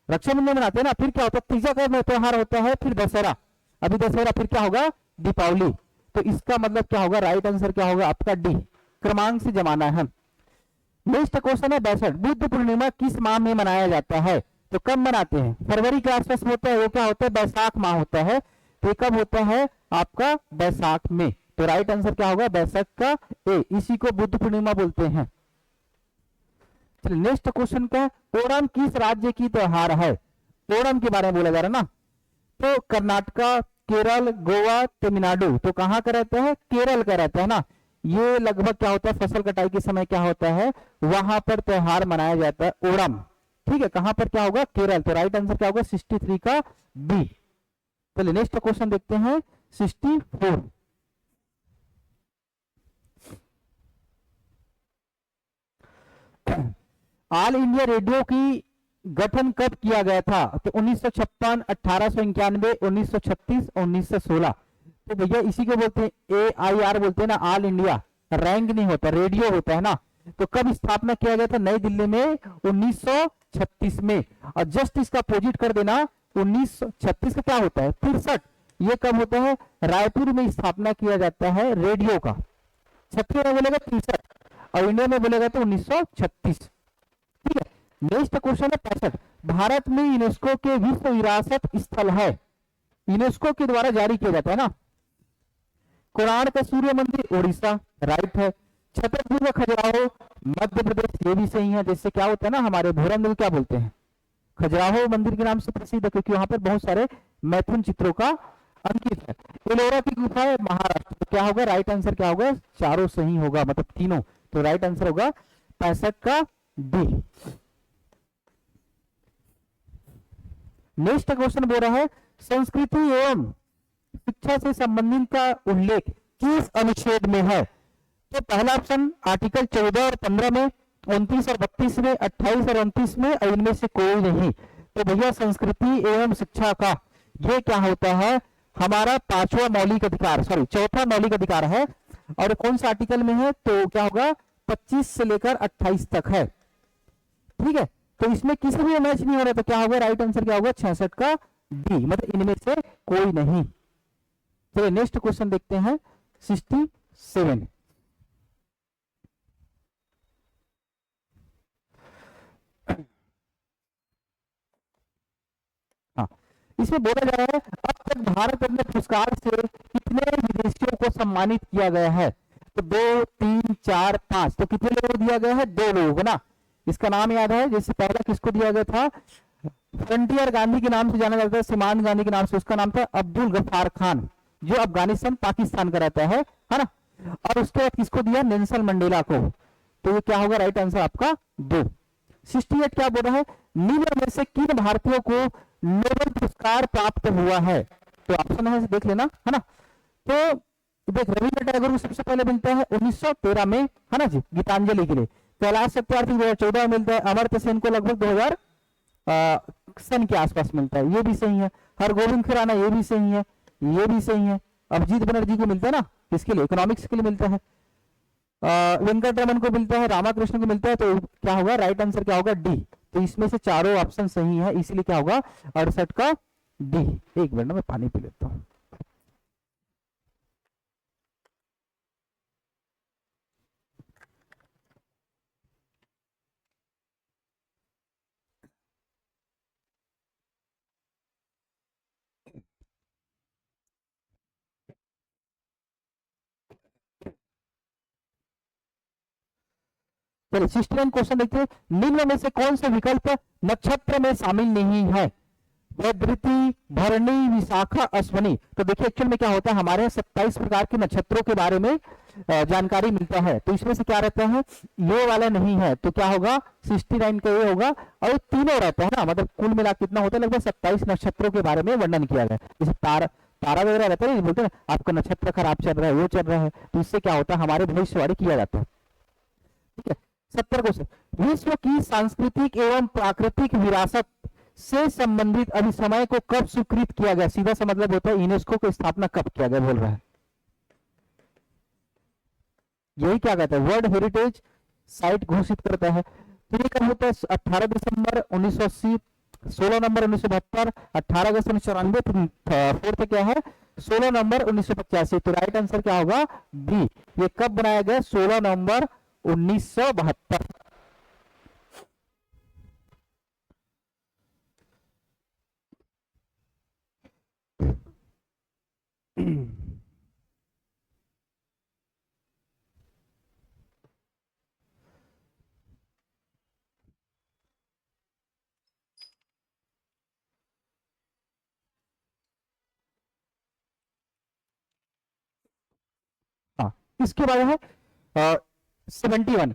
रक्षाबंधन मनाते हैं ना। फिर क्या होता है, तीजा का त्योहार होता है, फिर दशहरा, अभी दशहरा, फिर क्या होगा, दीपावली। तो इसका मतलब क्या होगा, राइट आंसर क्या होगा आपका डी, क्रमांक से जमाना है। नेक्स्ट क्वेश्चन है 62, बुद्ध पूर्णिमा किस माह में मनाया जाता है। तो कब मनाते हैं, फरवरी के आसपास होता है, वो क्या होता है, बैसाख माह होता है। तो कब होता है आपका, बैसाख में। तो राइट आंसर क्या होगा, बैसाख का ए, इसी को बुद्ध पूर्णिमा बोलते हैं। चलिए नेक्स्ट क्वेश्चन क्या है, ओणम किस राज्य की त्योहार है। ओणम के बारे में बोला जा रहा है ना। तो कर्नाटका, केरल, गोवा, तमिलनाडु। तो कहाँ का रहता है, केरल का रहता है ना। ये लगभग क्या होता है, फसल कटाई के समय क्या होता है, वहां पर त्योहार मनाया जाता है ओणम। ठीक है, कहां पर क्या होगा, केरल। तो राइट आंसर क्या होगा, 63 का बी। चलिए नेक्स्ट क्वेश्चन देखते हैं 64। ऑल इंडिया रेडियो की गठन कब किया गया था। तो 1956, 1891, 1936, 1916। तो भैया इसी को बोलते हैं AIR बोलते हैं ना, ऑल इंडिया। रैंक नहीं होता, रेडियो होता है ना। तो कब स्थापना किया गया था, नई दिल्ली में 1936 में। और जस्ट इसका अपोजिट कर देना, 1936 का क्या होता है, 63। ये कब होता है, रायपुर में स्थापना किया जाता है रेडियो का। 36 में बोलेगा 63, और इंडिया में बोलेगा तो 1936। ठीक है, नेक्स्ट क्वेश्चन है 65, भारत में यूनेस्को के विश्व विरासत स्थल है, यूनेस्को के द्वारा जारी किया जाता है ना। कोणार्क का सूर्य मंदिर, उड़ीसा, राइट है। छतरपुर का खजुराहो, मध्य प्रदेश, ये भी सही है। जैसे क्या होता है ना, हमारे भोरमदेव क्या बोलते हैं, खजुराहो मंदिर के नाम से प्रसिद्ध है, क्योंकि वहां पर बहुत सारे मैथुन चित्रों का अंकित है। एलोरा की गुफा है, महाराष्ट्र। तो क्या होगा, राइट आंसर क्या होगा, चारों सही होगा, मतलब तीनों। तो राइट आंसर होगा 65 का डी। नेक्स्ट क्वेश्चन बोल रहा है, संस्कृति एवं शिक्षा से संबंधित का उल्लेख किस अनुच्छेद में है। तो पहला ऑप्शन आर्टिकल 14 और 15 में, 29 और 32 में, 28 और 29 में, और इनमें से कोई नहीं। तो भैया संस्कृति एवं शिक्षा का ये क्या होता है, हमारा पांचवा मौलिक अधिकार, सॉरी चौथा मौलिक अधिकार है। और कौन सा आर्टिकल में है, तो क्या होगा 25 से लेकर 28 तक है। ठीक है, तो इसमें किसी भी मैच नहीं हो रहा, तो क्या होगा, राइट आंसर क्या होगा 66 का डी, मतलब इनमें से कोई नहीं। चलिए नेक्स्ट क्वेश्चन देखते हैं 67। हाँ, इसमें बोला जा रहा है, अब तक भारत अपने पुरस्कार से कितने विदेशियों को सम्मानित किया गया है। तो 2, 3, 4, 5। तो कितने लोगों को दिया गया है, 2 लोगों को ना। इसका नाम याद है, जैसे पहला किसको दिया गया था, फ्रंटियर गांधी के नाम से जाना जाता है, सीमांत गांधी के नाम से। उसका नाम था अब्दुल गफ्फार खान, जो अफगानिस्तान पाकिस्तान का रहता है ना। और उसके बाद किसको दिया, नेल्सन मंडेला को। तो ये क्या होगा, राइट आंसर आपका 2। 68 क्या बोल रहा है, निम्न में से किन भारतीयों को नोबेल पुरस्कार प्राप्त हुआ है। तो ऑप्शन है देख लेना, है ना। तो देख, रविंद्र टैगोर को सबसे पहले मिलता है 1913 में, है ना जी, गीतांजलि के लिए। कैलाश सत्यार्थी 2014 में मिलता है। अमर्त्य सेन को लगभग 2000 सन के आसपास मिलता है, ये भी सही है। हरगोविंद खुराना, ये भी सही है, ये भी सही है। अभिजीत बनर्जी को मिलता है ना, इसके लिए इकोनॉमिक्स के लिए मिलता है। वेंकट रमन को मिलता है, रामाकृष्ण को मिलता है। तो क्या होगा, राइट आंसर क्या होगा, डी। तो इसमें से चारों ऑप्शन सही है, इसलिए क्या होगा 68 का डी। एक मिनट में पानी पी लेता हूं। चलिए 69 क्वेश्चन देखते हैं, निम्न में से कौन सा विकल्प नक्षत्र में शामिल नहीं है। वृद्धि, भरणी, विशाखा, अश्वनी। तो देखिए एक्चुअल में क्या होता है, हमारे यहाँ 27 प्रकार के नक्षत्रों के बारे में जानकारी मिलता है। तो इसमें से क्या रहता है, ये वाला नहीं है। तो क्या होगा, 69 का ये होगा। और तीनों रहता है ना, मतलब कुल मिला कितना होता है, लगभग 27 नक्षत्रों के बारे में वर्णन किया गया। जैसे तारा वगैरह रहता है ना, बोलते हैं ना, आपका नक्षत्र खराब चल रहा है, वो चल रहा है, तो इससे क्या होता है, हमारे भविष्यवाणी किया जाता है। ठीक है। 70 क्वेश्चन, विश्व की सांस्कृतिक एवं प्राकृतिक विरासत से संबंधित अभिसमय को कब स्वीकृत किया गया? सीधा सा मतलब होता है यूनेस्को को स्थापना कब किया गया, बोल रहा है। यही क्या कहता है, वर्ल्ड हेरिटेज साइट घोषित करता है। तो ये कब होता है? 18 दिसंबर 1980, 16 नवंबर 1972, 18 अगस्त 1994, फोर्थ क्या है 16 नवंबर 1985। तो राइट आंसर क्या होगा? बी। ये कब बनाया गया? 16 नवंबर 1972। हाँ, इसके बाद है 71,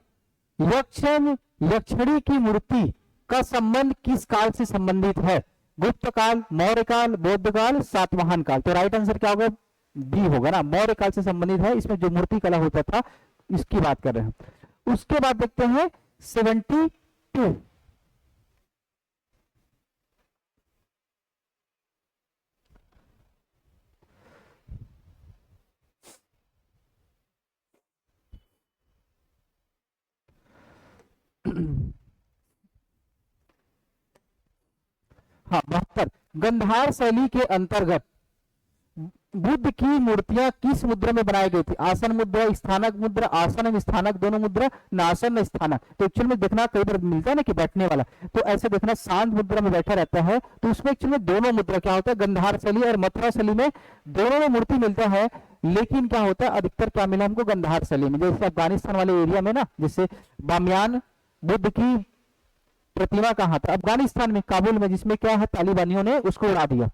यक्षिणी की मूर्ति का संबंध किस काल से संबंधित है? गुप्त काल, मौर्य काल, बौद्ध काल, सातवाहन काल। तो राइट आंसर क्या होगा? बी होगा ना, मौर्य काल से संबंधित है। इसमें जो मूर्ति कला होता था इसकी बात कर रहे हैं। उसके बाद देखते हैं 72, हाँ 72, गंधार शैली के अंतर्गत बुद्ध की मूर्तियां किस मुद्रा में बनाई गई थी? आसन मुद्रा, स्थानक मुद्रा, आसन एवं स्थानक दोनों मुद्रा, नासन स्थानक। तो एक्चुअल में देखना कई बार मिलता है ना कि बैठने वाला, तो ऐसे देखना शांत मुद्रा में बैठा रहता है, तो उसमें एक्चुअल में दोनों मुद्रा क्या होता है, गंधार शैली और मथुरा शैली में दोनों में मूर्ति मिलता है। लेकिन क्या होता है, अधिकतर क्या मिला हमको? गंधार शैली में। जैसे अफगानिस्तान वाले एरिया में ना, जैसे बामियान बुद्ध की प्रतिमा कहाँ था? अफगानिस्तान में, काबुल में, जिसमें क्या है तालिबानियों ने उसको उड़ा दिया।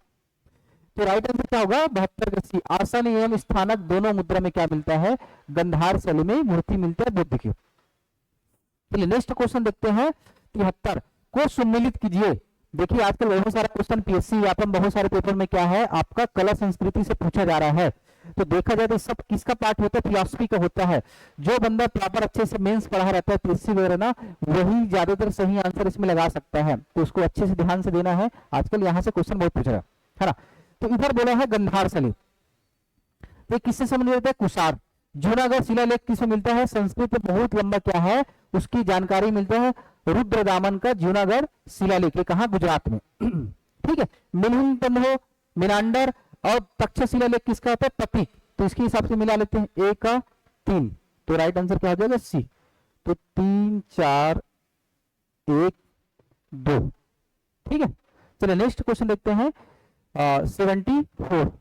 तो राइट आंसर क्या होगा? 72 का सी। आसन एवं स्थानक दोनों मुद्रा में क्या मिलता है? गंधार शैली में मूर्ति मिलती है बुद्ध की। चलिए नेक्स्ट क्वेश्चन देखते हैं 73 को सम्मिलित कीजिए। देखिए आजकल बहुत सारा क्वेश्चन पीएससी व्यापम बहुत सारे पेपर में क्या है आपका कला संस्कृति से पूछा जा रहा है। तो देखा जाए तो सब किसका पार्ट होता है? फिलॉसफी का होता है। जो बंदा प्रॉपर अच्छे से मेंस पढ़ा रहता है पीएससी वगैरह ना, वही ज्यादातर सही आंसर इसमें लगा सकता है। तो उसको अच्छे से ध्यान से देना है, आजकल यहाँ से क्वेश्चन बहुत पूछ रहा है ना। तो इधर बोला है गंधार शैली, तो किससे संबंधित होता है? कुषाण। जूनागढ़ शिलालेख किसमें मिलता है? संस्कृत में बहुत लंबा क्या है उसकी जानकारी मिलता है, रुद्रदामन का जूनागढ़ शिलालेख। कहा? गुजरात में। ठीक है। मिलिंद हो, मिनांडर और तक्षशिला लेख किसका होता है? प्रतीक। तो इसके हिसाब से मिला लेते हैं, ए का 3। तो राइट आंसर क्या हो जाएगा? सी। तो 3 4 1 2। ठीक है। चलिए नेक्स्ट क्वेश्चन देखते हैं 74।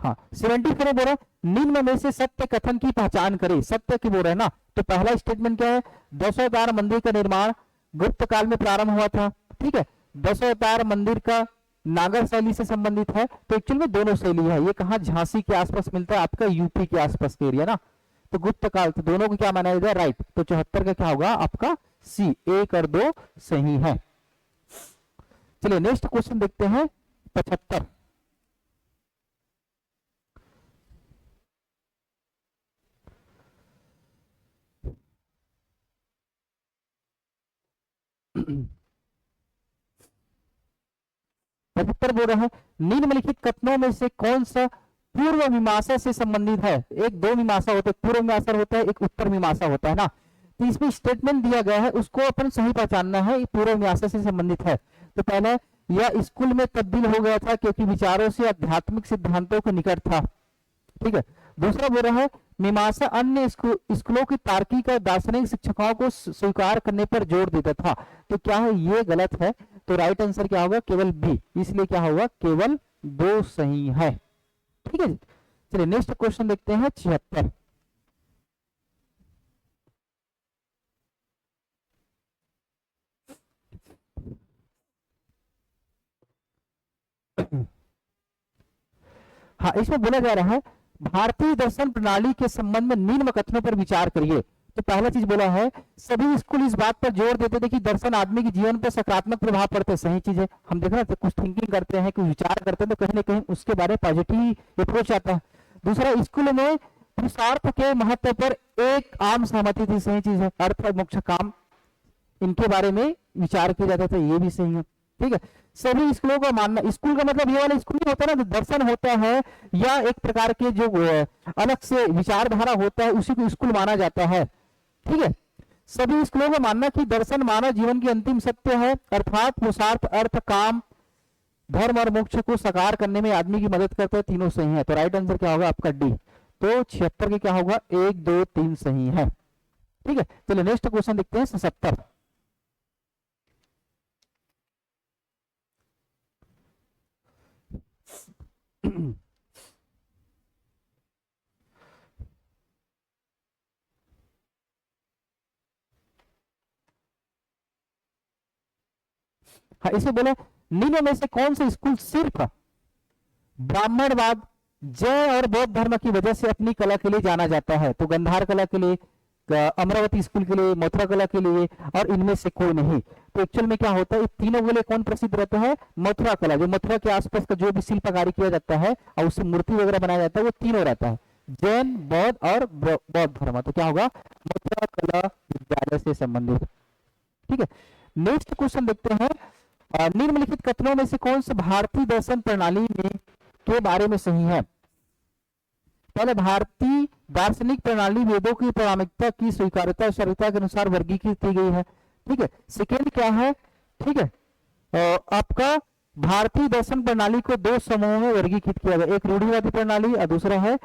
हाँ 74 बोल रहा है निम्न में से सत्य कथन की पहचान करें। सत्य की बोल रहे हैं ना, तो पहला स्टेटमेंट क्या है? दशावतार मंदिर का निर्माण गुप्त काल में प्रारंभ हुआ था। ठीक है। दशावतार मंदिर का नागर शैली से संबंधित है। तो एक्चुअल में दोनों शैली है। ये कहा झांसी के आसपास मिलता है, आपका यूपी के आसपास का एरिया ना। तो गुप्त काल, तो दोनों को क्या माना जाएगा? राइट। तो 74 का क्या होगा आपका? सी। 1 और 2 सही है। चलिए नेक्स्ट क्वेश्चन देखते हैं 75। पचहत्तर बोल रहा है निम्नलिखित कथनों में से कौन सा पूर्व मीमांसा से संबंधित है? एक दो मीमांसा होते हैं, पूर्व मीमांसा होता है, एक उत्तर मीमांसा होता है ना। तो इसमें स्टेटमेंट दिया गया है, उसको अपन सही पहचानना है, पूर्व मीमांसा से संबंधित है। तो पहला, यह स्कूल में तब्दील हो गया था क्योंकि विचारों से आध्यात्मिक सिद्धांतों के निकट था। ठीक है। दूसरा बोल रहा है मीमांसा अन्य स्कूलों की तार्किक और दार्शनिक शिक्षकों को स्वीकार करने पर जोर देता था। तो क्या है? ये गलत है। तो राइट आंसर क्या होगा? केवल बी। इसलिए क्या होगा? केवल 2 सही है। ठीक है। चलिए नेक्स्ट क्वेश्चन देखते हैं 76। हाँ इसमें बोला जा रहा है भारतीय दर्शन प्रणाली के संबंध में निम्न कथनों पर विचार करिए। तो पहला चीज बोला है, सभी स्कूल इस बात पर जोर देते थे कि दर्शन आदमी के जीवन पर सकारात्मक प्रभाव पड़ते हैं। सही चीज है, हम देख रहे हैं कुछ थिंकिंग करते हैं, कुछ विचार करते हैं, तो कहीं ना कहीं उसके बारे में पॉजिटिव अप्रोच आता है। दूसरा, स्कूल में पुरुषार्थ के महत्व पर एक आम सहमति थी। सही चीज है, अर्थ और मोक्ष काम, इनके बारे में विचार किया जाता था, ये भी सही है। ठीक है, सभी स्कूलों का मानना, स्कूल का मतलब ये वाला स्कूल नहीं होता ना, दर्शन होता है या एक प्रकार के जो अलग से विचारधारा होता है, उसी को स्कूल माना जाता है। ठीक है, सभी स्कूलों का मानना कि दर्शन मानव जीवन की अंतिम सत्य है, अर्थात पुरुषार्थ, अर्थ, काम, धर्म और मोक्ष को साकार करने में आदमी की मदद करता है। तीनों सही है, तो राइट आंसर क्या होगा आपका डी। तो 76 के क्या होगा, 1 2 3 सही है। ठीक है, चलिए नेक्स्ट क्वेश्चन देखते हैं 77। हाँ, इसे बोले निम्न में से कौन सा स्कूल सिर्फ ब्राह्मणवाद, जैन और बौद्ध धर्म की वजह से अपनी कला के लिए जाना जाता है? तो गंधार कला के लिए, अमरावती स्कूल के लिए, मथुरा कला के लिए, और इनमें से कोई नहीं। तो एक्चुअल में क्या होता है, तीनों के लिए कौन प्रसिद्ध रहता है? मथुरा कला। जो मथुरा के आसपास का जो भी शिल्पकारी किया जाता है और उससे मूर्ति वगैरह बनाया जाता है, वो तीनों रहता है, जैन, बौद्ध और बौद्ध धर्म। तो क्या होगा, मथुरा कला विद्यालय से संबंधित। ठीक है, नेक्स्ट क्वेश्चन देखते हैं, निम्नलिखित कथनों में से कौन सा भारतीय दर्शन प्रणाली में के बारे में सही है? पहले, भारतीय दार्शनिक प्रणाली वेदों की प्रामाणिकता की स्वीकार्यता और सर्वता के अनुसार वर्गीकृत की गई है। ठीक है, सेकेंड क्या है, ठीक है, आपका भारतीय दर्शन प्रणाली को दो समूहों में वर्गीकृत किया गया, एक रूढ़िवादी प्रणाली और दूसरा है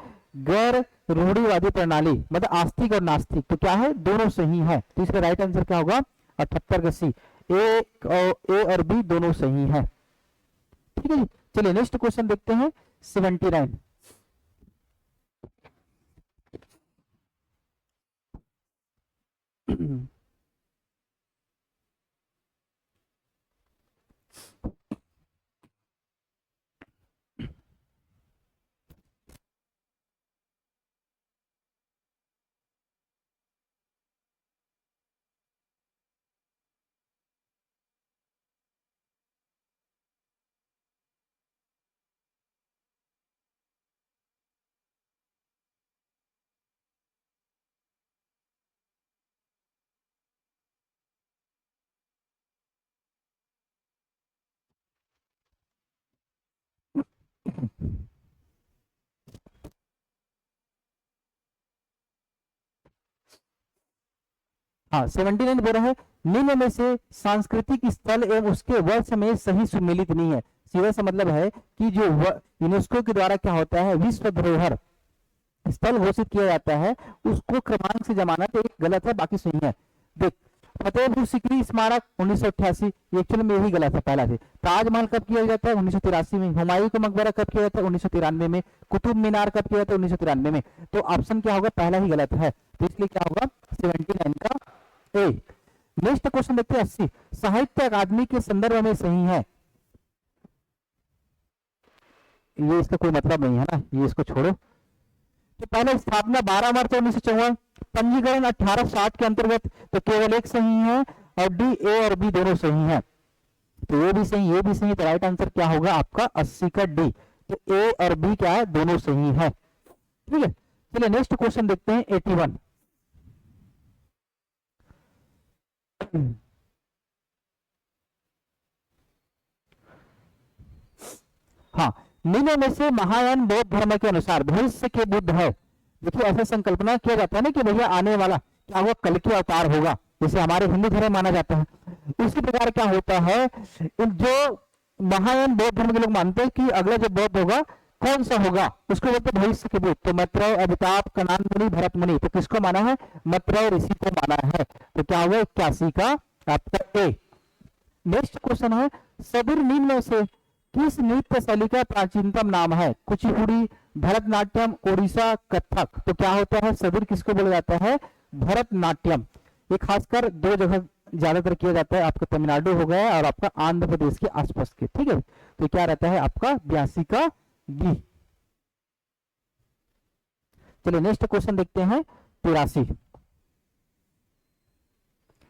गैर रूढ़िवादी प्रणाली, मतलब आस्तिक और नास्तिक। तो क्या है, दोनों सही है। तो इसका राइट आंसर क्या होगा, 78 का सी। ए और बी दोनों सही है। ठीक है जी, चलिए नेक्स्ट क्वेश्चन देखते हैं 79। हाँ, 79 बोल रहा है, निम्न में से सांस्कृतिक स्थल एवं उसके वर्ष में सही सुमेलित नहीं है। सीधा सा मतलब है कि जो यूनेस्को के द्वारा क्या होता है, विश्व धरोहर स्थल घोषित किया जाता है, उसको क्रमांक से जमाना तो एक गलत है, बाकी सही है। देख, फतेहपुर सिकरी स्मारक 1988, एक्चुअल में यही गलत है पहला से। ताजमहल कब किया जाता है, 1983 में। हुमायूं का मकबरा कब किया जाता है, 1993 में। कुतुब मीनार कब किया जाता है, 1993 में। तो ऑप्शन क्या होगा, पहला ही गलत है, तो इसलिए क्या होगा 79 का ए। नेक्स्ट क्वेश्चन देखते हैं 80, साहित्य अकादमी के संदर्भ में सही है? ये इसका कोई मतलब नहीं है ना, ये इसको छोड़ो। तो पहले स्थापना 12 मार्च 1954, पंजीकरण 1860 के अंतर्गत, तो केवल एक सही है, और डी, ए और बी दोनों सही है। तो ये भी सही, ये भी सही, तो राइट आंसर क्या होगा आपका 80 का डी। तो ए और बी क्या है, दोनों सही है। ठीक है, चलिए नेक्स्ट क्वेश्चन देखते हैं 81। हाँ, निम्न में से महायान बौद्ध धर्म के अनुसार भविष्य के बुद्ध है। देखिए, ऐसा संकल्पना किया जाता है ना कि भैया आने वाला क्या हुआ, कल की अवतार होगा, जैसे हमारे हिंदू धर्म माना जाता है। उसी प्रकार क्या होता है, जो महायान बौद्ध धर्म के लोग मानते हैं कि अगला जो बौद्ध होगा कौन सा होगा, उसको बोलते हैं भविष्य के बुद्ध। तो मैत्रेय, अमिताभ, कनान मुनि, भरत मुनि, तो किसको माना है, मैत्रेय ऋषि को माना है। तो क्या होगा 81 का आपका ए। नेक्स्ट क्वेश्चन है, सदर निम्न से किस नृत्य शैली का प्राचीनतम नाम है? कुचिपुड़ी, भरतनाट्यम, ओडिशा, कथक। तो क्या होता है, सदर किसको बोला जाता है, भरतनाट्यम। ये खासकर दो जगह ज्यादातर किया जाता है, आपका तमिलनाडु हो गया और आपका आंध्र प्रदेश के आसपास के। ठीक है, तो क्या रहता है आपका 82 का बी। चलिए नेक्स्ट क्वेश्चन देखते हैं 83।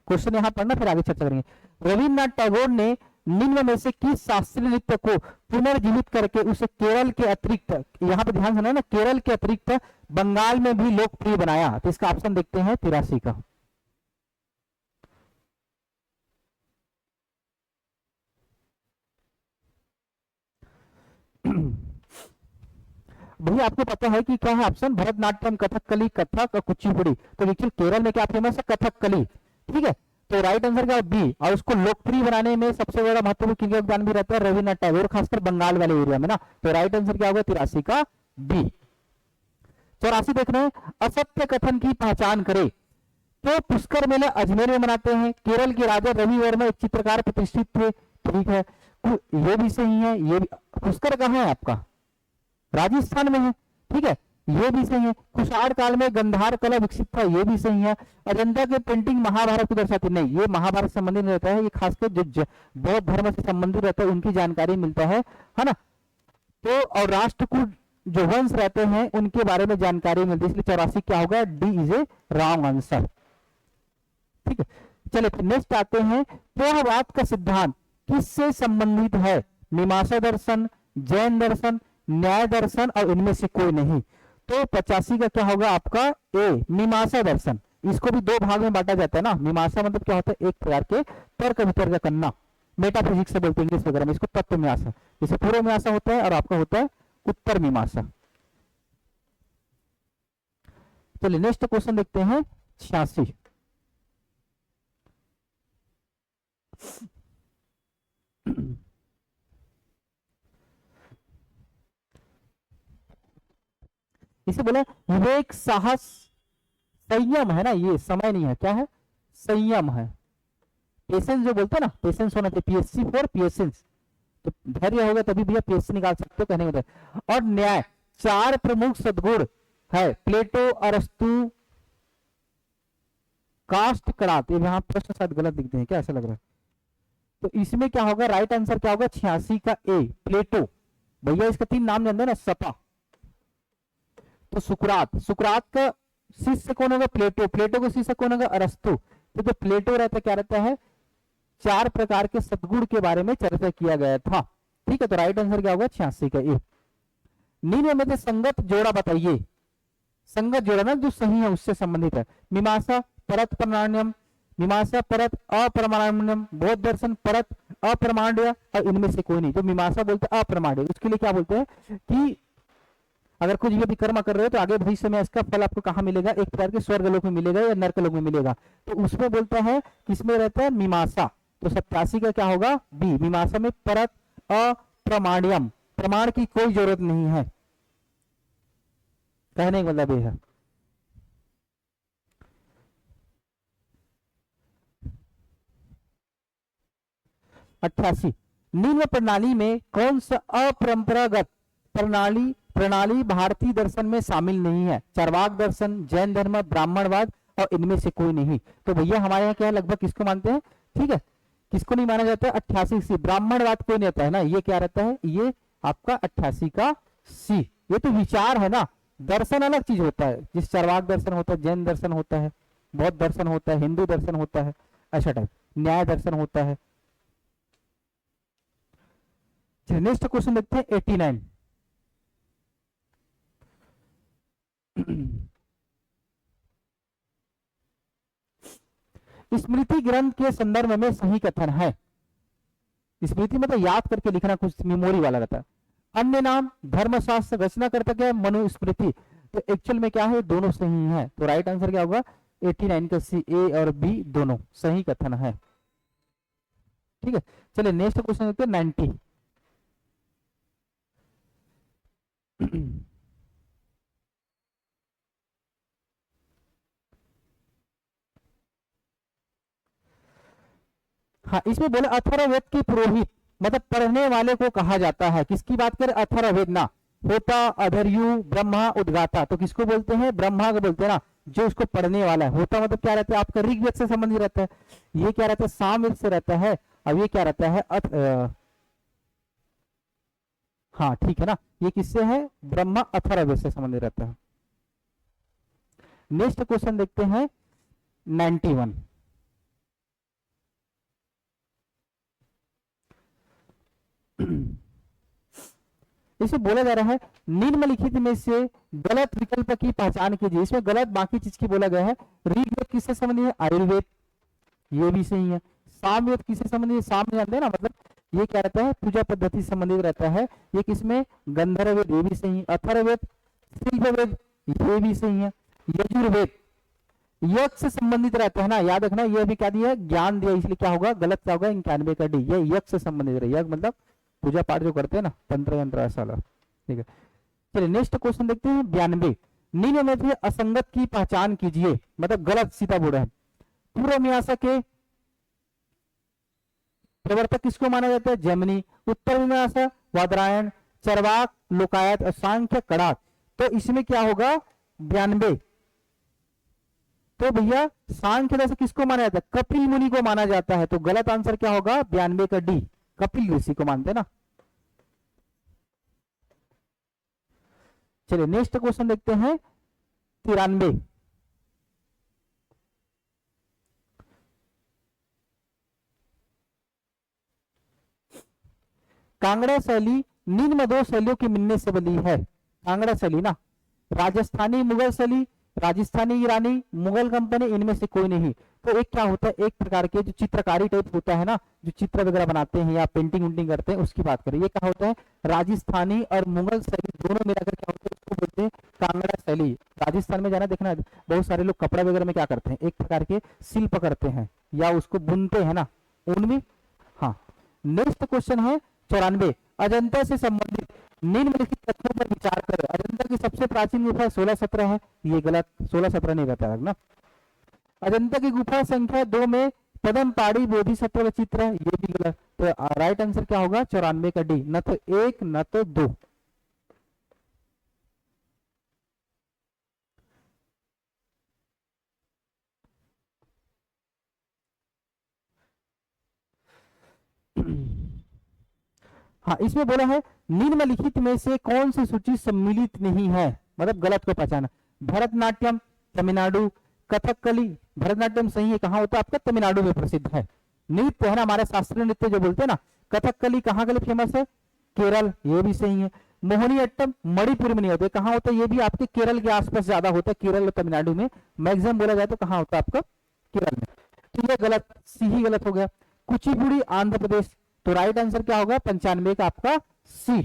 क्वेश्चन यहाँ पढ़ना, फिर आगे चर्चा करेंगे। रविन्द्रनाथ टैगोर ने निम्न में से किस शास्त्रीय नृत्य को पुनर्जीवित करके उसे केरल के अतिरिक्त, यहाँ पे ध्यान देना ना, केरल के अतिरिक्त बंगाल में भी लोकप्रिय बनाया? तो इसका ऑप्शन देखते हैं 83 का। भैया आपको पता है कि क्या है ऑप्शन? भरतनाट्यम, कथकली, कथक और कुचिपुड़ी। तो एक्चुअली केरल में क्या फेमस है? कथकली। ठीक है, तो राइट आंसर क्या है? बी। और उसको लोकप्रिय बनाने में सबसे बड़ा महत्वपूर्ण किसका योगदान भी रहता है? रविन्द्रनाथ टैगोर, खासकर बंगाल वाले एरिया में ना। तो राइट आंसर क्या होगा? 83 का बी। 84 देख रहे हैं, असत्य कथन की पहचान करे। तो पुष्कर मेला अजमेर में मनाते हैं। केरल के राजा रवि वर्मा एक चित्रकार प्रतिष्ठित थे। ठीक है, ये भी सही है। ये भी, पुष्कर कहाँ है आपका? राजस्थान में है। ठीक है, ये भी सही है। कुषाण काल में गंधार कला विकसित था, ये भी सही है। अजंता की पेंटिंग महाभारत को दर्शाती नहीं, ये महाभारत से संबंधित रहता है। ये खासकर जो बौद्ध धर्म से संबंधित रहता है उनकी जानकारी मिलता है ना। तो और राष्ट्रकूट जो वंश रहते हैं उनके बारे में जानकारी मिलती है, इसलिए 84 क्या होगा? D is a wrong answer. ठीक है, चलिए फिर नेक्स्ट आते हैं। पोहवाद का सिद्धांत किससे संबंधित है? मीमांसा दर्शन, जैन दर्शन, न्याय दर्शन और इनमें से कोई नहीं। तो 85 का क्या होगा आपका? ए, मीमांसा दर्शन। इसको भी दो भाग में बांटा जाता है ना। मीमांसा मतलब क्या होता है? एक प्रकार के तर्क वितर्क करना, मेटाफिजिक्स से बोलते हैं इंग्लिश वगैरह में इसको तत्व मीमांसा। जैसे पूर्व मीमांसा होता है और आपका होता है उत्तर मीमांसा। चलिए नेक्स्ट क्वेश्चन देखते हैं 86। इसे बोले विवेक, साहस, संयम है ना। ये समय नहीं है, क्या है? संयम है। पेशेंस जो बोलते हैं ना, पेशेंस होना चाहिए। पीएससी फॉर पेशेंस, तो धैर्य होगा तभी भैया पीएससी निकाल सकते हो, कहने को। और न्याय, चार प्रमुख सद्गुण है। प्लेटो, अरस्तु, कास्ट, करात। ये यहाँ प्रश्न शायद गलत दिखते हैं क्या? ऐसा लग रहा है। तो इसमें क्या होगा? राइट आंसर क्या होगा? 86 का ए, प्लेटो। भैया इसका 3 नाम जानते हैं ना, सपा। तो सुकरात, सुकरात का शिष्य कौन होगा? प्लेटो। प्लेटो का शिष्य कौन होगा? अरस्तु। तो जो प्लेटो रहता है क्या रहता है? 4 प्रकार के सद्गुण के बारे में चर्चा किया गया था। ठीक है, तो राइट आंसर क्या होगा? 86 का ए। निम्न में से संगत जोड़ा बताइए। संगत जोड़ा ना जो सही है उससे संबंधित है। मीमांसा परत प्रमाण्यम, मीमांसा परत अप्रमाण्यम, बौद्ध दर्शन परत अप्रमाण्य और इनमें से कोई नहीं। जो मीमांसा बोलते हैं अप्रमाण्य, उसके लिए क्या बोलते हैं कि अगर कुछ भी कर्म कर रहे हो तो आगे भविष्य में इसका फल आपको कहाँ मिलेगा? एक प्रकार के स्वर्गलोक में मिलेगा या नरकलोक में मिलेगा। तो उसमें बोलता है किसमें रहता है? मीमांसा। तो 87 का क्या होगा? बी। मीमांसा में परत अप्रमाण्यम, प्रमाण की कोई जरूरत नहीं है, कहने का मतलब ये है। अट्ठासी, निम्न प्रणाली में कौन सा अपरंपरागत प्रणाली भारतीय दर्शन में शामिल नहीं है? चार्वाक दर्शन, जैन धर्म, ब्राह्मणवाद और इनमें से कोई नहीं। तो भैया हमारे यहाँ क्या है? लगभग किसको मानते हैं? ठीक है, किसको नहीं माना जाता है? 88 सी। ब्राह्मणवाद कोई नहीं रहता है ना। ये क्या रहता है? ये आपका 88 का सी। ये तो विचार है ना, दर्शन अलग चीज होता है। जिस चार्वाक दर्शन होता है, जैन दर्शन होता है, बौद्ध दर्शन होता है, हिंदू दर्शन होता है, ऐसा टाइप न्याय दर्शन होता है। नेक्स्ट क्वेश्चन देखते हैं 89। स्मृति ग्रंथ के संदर्भ में सही कथन है। स्मृति मतलब याद करके लिखना, कुछ मेमोरी वाला रहता है। अन्य नाम, धर्मशास्त्र रचना करता क्या है? मनुस्मृति। तो एक्चुअल में क्या है? दोनों सही है। तो राइट आंसर क्या होगा? 89 का सी, ए और बी दोनों सही कथन है। ठीक है, चलिए नेक्स्ट क्वेश्चन देखते हैं 90। हाँ, इसमें बोले अथर्ववेद के पुरोहित मतलब पढ़ने वाले को कहा जाता है। किसकी बात करें? अथर्ववेद ना। होता, अधर्यु, ब्रह्मा, उद्गाता। तो किसको बोलते हैं? ब्रह्मा को बोलते हैं ना, जो उसको पढ़ने वाला है। होता मतलब क्या रहता है? आपका ऋग्वेद से संबंधित रहता है। ये क्या रहता है? सामवेद से रहता है। अब ये क्या रहता है? हाँ ठीक है ना, ये किससे है? ब्रह्मा अथर्ववेद से संबंधित रहता है। नेक्स्ट क्वेश्चन देखते हैं 91। इसमें बोला जा रहा है निम्नलिखित में से गलत विकल्प की पहचान कीजिए। इसमें गलत बाकी चीज की बोला गया है। ऋग्वेद किससे संबंधित है? आयुर्वेद, ये भी सही है। सामवेद किससे संबंधित है? साम जानते हैं ना, मतलब ये क्या रहता है? पूजा पद्धति से संबंधित रहता है। ये किसमें? गंधर्ववेद, ये भी सही है। अथर्ववेद, शिल्पवेद, ये भी सही है। यजुर्वेद यज्ञ से संबंधित रहता है ना, याद रखना। ये भी क्या दिया? ज्ञान दिया, इसलिए क्या होगा? गलत क्या होगा? 91 का डी। ये यज्ञ से संबंधित है। यज्ञ मतलब पूजा पाठ जो करते हैं ना, तंत्र यंत्र ऐसा वाला। ठीक है, चलिए नेक्स्ट क्वेश्चन देखते हैं। 92 निम्न में से असंगत की पहचान कीजिए, मतलब गलत सीधा बोर्ड है। पूर्व मीमांसा के प्रवर्तक किसको माना जाता है? जैमिनी। उत्तर मीमांसा वादरायण, चरवाक, लोकायत और सांख्य कड़ाक। तो इसमें क्या होगा? 92। तो भैया सांख्य दर्शन किसको माना जाता है? कपिल मुनि को माना जाता है। तो गलत आंसर क्या होगा? 92 का डी, कपिल ऋषि को मानते हैं ना। चलिए नेक्स्ट क्वेश्चन देखते हैं। 93 कांगड़ा शैली निम्न दो शैलियों के मिलने से बनी है। कांगड़ा शैली ना, राजस्थानी मुगल शैली, राजस्थानी ईरानी, मुगल कंपनी, इनमें से कोई नहीं। तो एक क्या होता है? एक प्रकार के जो चित्रकारी टाइप होता है ना, जो चित्र वगैरह बनाते हैं या पेंटिंग उंटिंग करते हैं, उसकी बात करें। ये क्या होता है? राजस्थानी और मुगल शैली दोनों मिलाकर क्या होता है? उसको बोलते हैं कांगड़ा शैली। राजस्थान में जाना देखना, बहुत सारे लोग कपड़ा वगैरह में क्या करते हैं? एक प्रकार के शिल्प करते हैं या उसको बुनते हैं ना, उनमें। हाँ, नेक्स्ट क्वेश्चन है 94 अजंता से संबंधित निम्नलिखित तथ्यों पर विचार करें। अजंता की सबसे प्राचीन गुफा 16-17 है, ये गलत। 16-17 नहीं रहता ना। अजंता की गुफा संख्या 2 में पद्मपाड़ी बोधिसत्व का चित्र है, ये भी गलत। तो राइट आंसर क्या होगा? 94 का डी, न तो 1 न तो 2। हाँ, इसमें बोला है निम्नलिखित में से कौन सी सूची सम्मिलित नहीं है, मतलब गलत को पहचाना। भरतनाट्यम तमिलनाडु, कथकली। भरतनाट्यम सही है, कहाँ होता है आपका? तमिलनाडु में प्रसिद्ध है। नृत्य है ना, हमारा शास्त्रीय नृत्य जो बोलते हैं ना, कथकली कहाँ के लिए फेमस है? केरल, ये भी सही है। मोहिनीअट्टम मणिपुर में नहीं होते, कहाँ होता है? ये भी आपके केरल के आसपास ज्यादा होता है, केरल और तमिलनाडु में मैक्सिमम बोला जाए तो कहाँ होता है आपका? केरल में। तो ये गलत, सी ही गलत हो गया। कुचिपुड़ी आंध्र प्रदेश। तो राइट आंसर क्या होगा? 95 का आपका सी।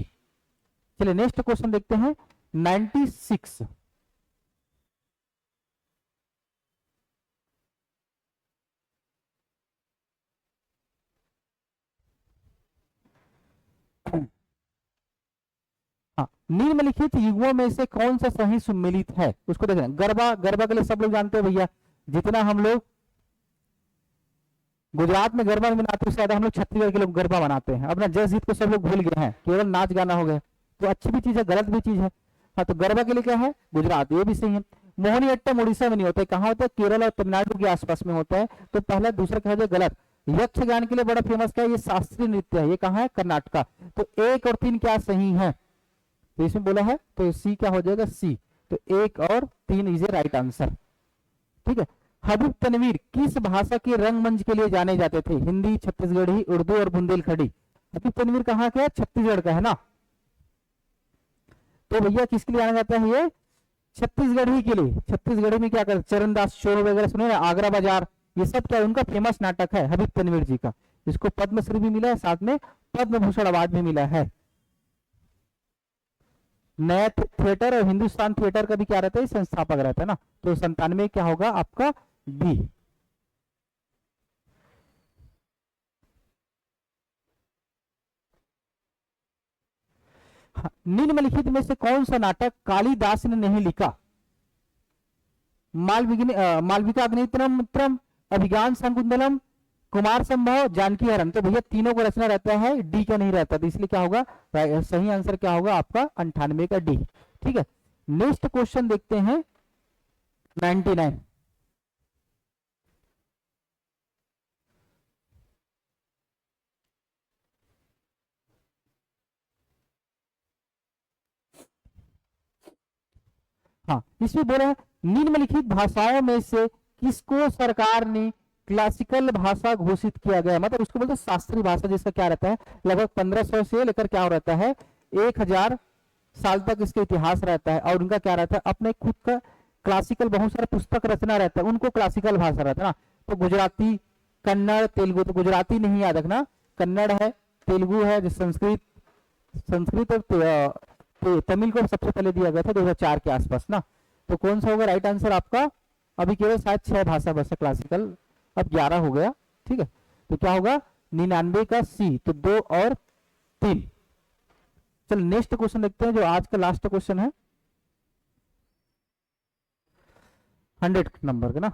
चलिए नेक्स्ट क्वेश्चन देखते हैं। 96 हाँ, निम्नलिखित युगों में से कौन सा सही सम्मिलित है, उसको देखना। गरबा, गरबा के लिए सब लोग जानते हैं भैया, जितना हम लोग गुजरात में गरबा मनाते हैं उससे ज्यादा हम लोग छत्तीसगढ़ के लोग गरबा मनाते हैं। अपना जस जीत को सब लोग भूल गए हैं, केवल नाच गाना हो गया। तो अच्छी भी चीज है, गलत भी चीज है। हाँ, तो गरबा के लिए क्या है? गुजरात, ये भी सही है। मोहिनीअट्टम उड़ीसा में नहीं होता है, कहाँ होता है? केरल और तमिलनाडु के आसपास में होता है। तो पहला, दूसरा क्या है? गलत। यक्षगान के लिए बड़ा फेमस क्या है? ये शास्त्रीय नृत्य है, ये कहाँ है? कर्नाटका। तो 1 और 3 क्या सही है? तो इसमें बोला है, तो सी क्या हो जाएगा? सी। तो 1 और 3 इज ए राइट आंसर। ठीक है। हबीब तनवीर किस भाषा के रंगमंच के लिए जाने जाते थे? हिंदी, छत्तीसगढ़ी, उर्दू और बुंदेलखंडी। हबीब तनवीर कहाँ का है? छत्तीसगढ़ का है ना। तो भैया किसके लिए जाना जाता है? ये छत्तीसगढ़ी के लिए। छत्तीसगढ़ी में क्या करते? चरणदास चोर वगैरह सुने ना, आगरा बाजार, ये सब क्या उनका फेमस नाटक है हबीब तनवीर जी का। इसको पद्मश्री भी मिला है, साथ में पद्म भूषण अवार्ड भी मिला है। नया थिएटर और हिंदुस्तान थिएटर का भी क्या रहता है? संस्थापक रहता है ना। तो 97 क्या होगा आपका? बी। हाँ, निम्नलिखित में से कौन सा नाटक कालिदास ने नहीं लिखा? मालविका अग्निमित्रम, अभिज्ञान शाकुंतलम, कुमार संभव, जानकी हरण। तो भैया तीनों को रचना रहता है, डी का नहीं रहता। तो इसलिए क्या होगा? सही आंसर क्या होगा आपका? 98 का डी। ठीक है। नेक्स्ट क्वेश्चन देखते हैं। 99 हाँ, इसमें बोला है निम्नलिखित भाषाओं में से किसको सरकार ने क्लासिकल भाषा घोषित किया गया? मतलब उसको बोलते हैं शास्त्रीय भाषा, जिसका क्या रहता है? लगभग 1500 से लेकर क्या हो रहता है? 1000 साल तक इसका इतिहास रहता है, और उनका क्या रहता है, अपने खुद का क्लासिकल बहुत सारे पुस्तक रचना रहता है, उनको क्लासिकल भाषा रहता है ना। तो गुजराती, कन्नड़, तेलुगु, तो गुजराती नहीं याद रखना, कन्नड़ है, तेलुगु है, जो संस्कृत, संस्कृत और तमिल को सबसे पहले दिया गया था 2004 के आसपास ना। तो कौन सा होगा राइट आंसर आपका? अभी केवल शायद 6 भाषा बस है क्लासिकल, अब 11 हो गया, ठीक है। तो क्या होगा 99 का सी, तो 2 और 3। चल नेक्स्ट क्वेश्चन देखते हैं, जो आज का लास्ट क्वेश्चन है 100 नंबर का ना।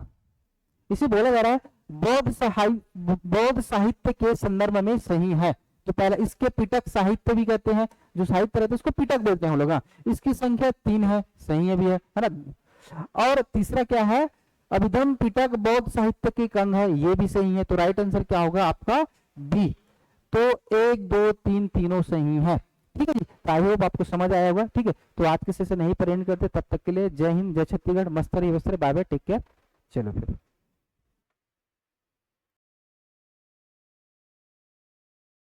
इसे बोला जा रहा है बौद्ध साहित्य के संदर्भ में सही है। तो पहला इसके पिटक साहित्य भी कहते हैं, जो साहित्य रहते हैं उसको पिटक बोलते हैं हम लोग। इसकी संख्या 3 है, सही है भी है ना। और तीसरा क्या है, अभिधम पिटक बौद्ध साहित्य के अंग है, ये भी सही है। तो राइट आंसर क्या होगा आपका? बी। तो 1 2 3 तीनों सही है, ठीक है जी। तो आई होप आपको समझ आया होगा, ठीक है। तो आज के सेशन यहीं पर एंड करते, तब तक के लिए जय हिंद, जय छत्तीसगढ़, मस्त रहिए, बाय बाय, टेक केयर। चलो फिर।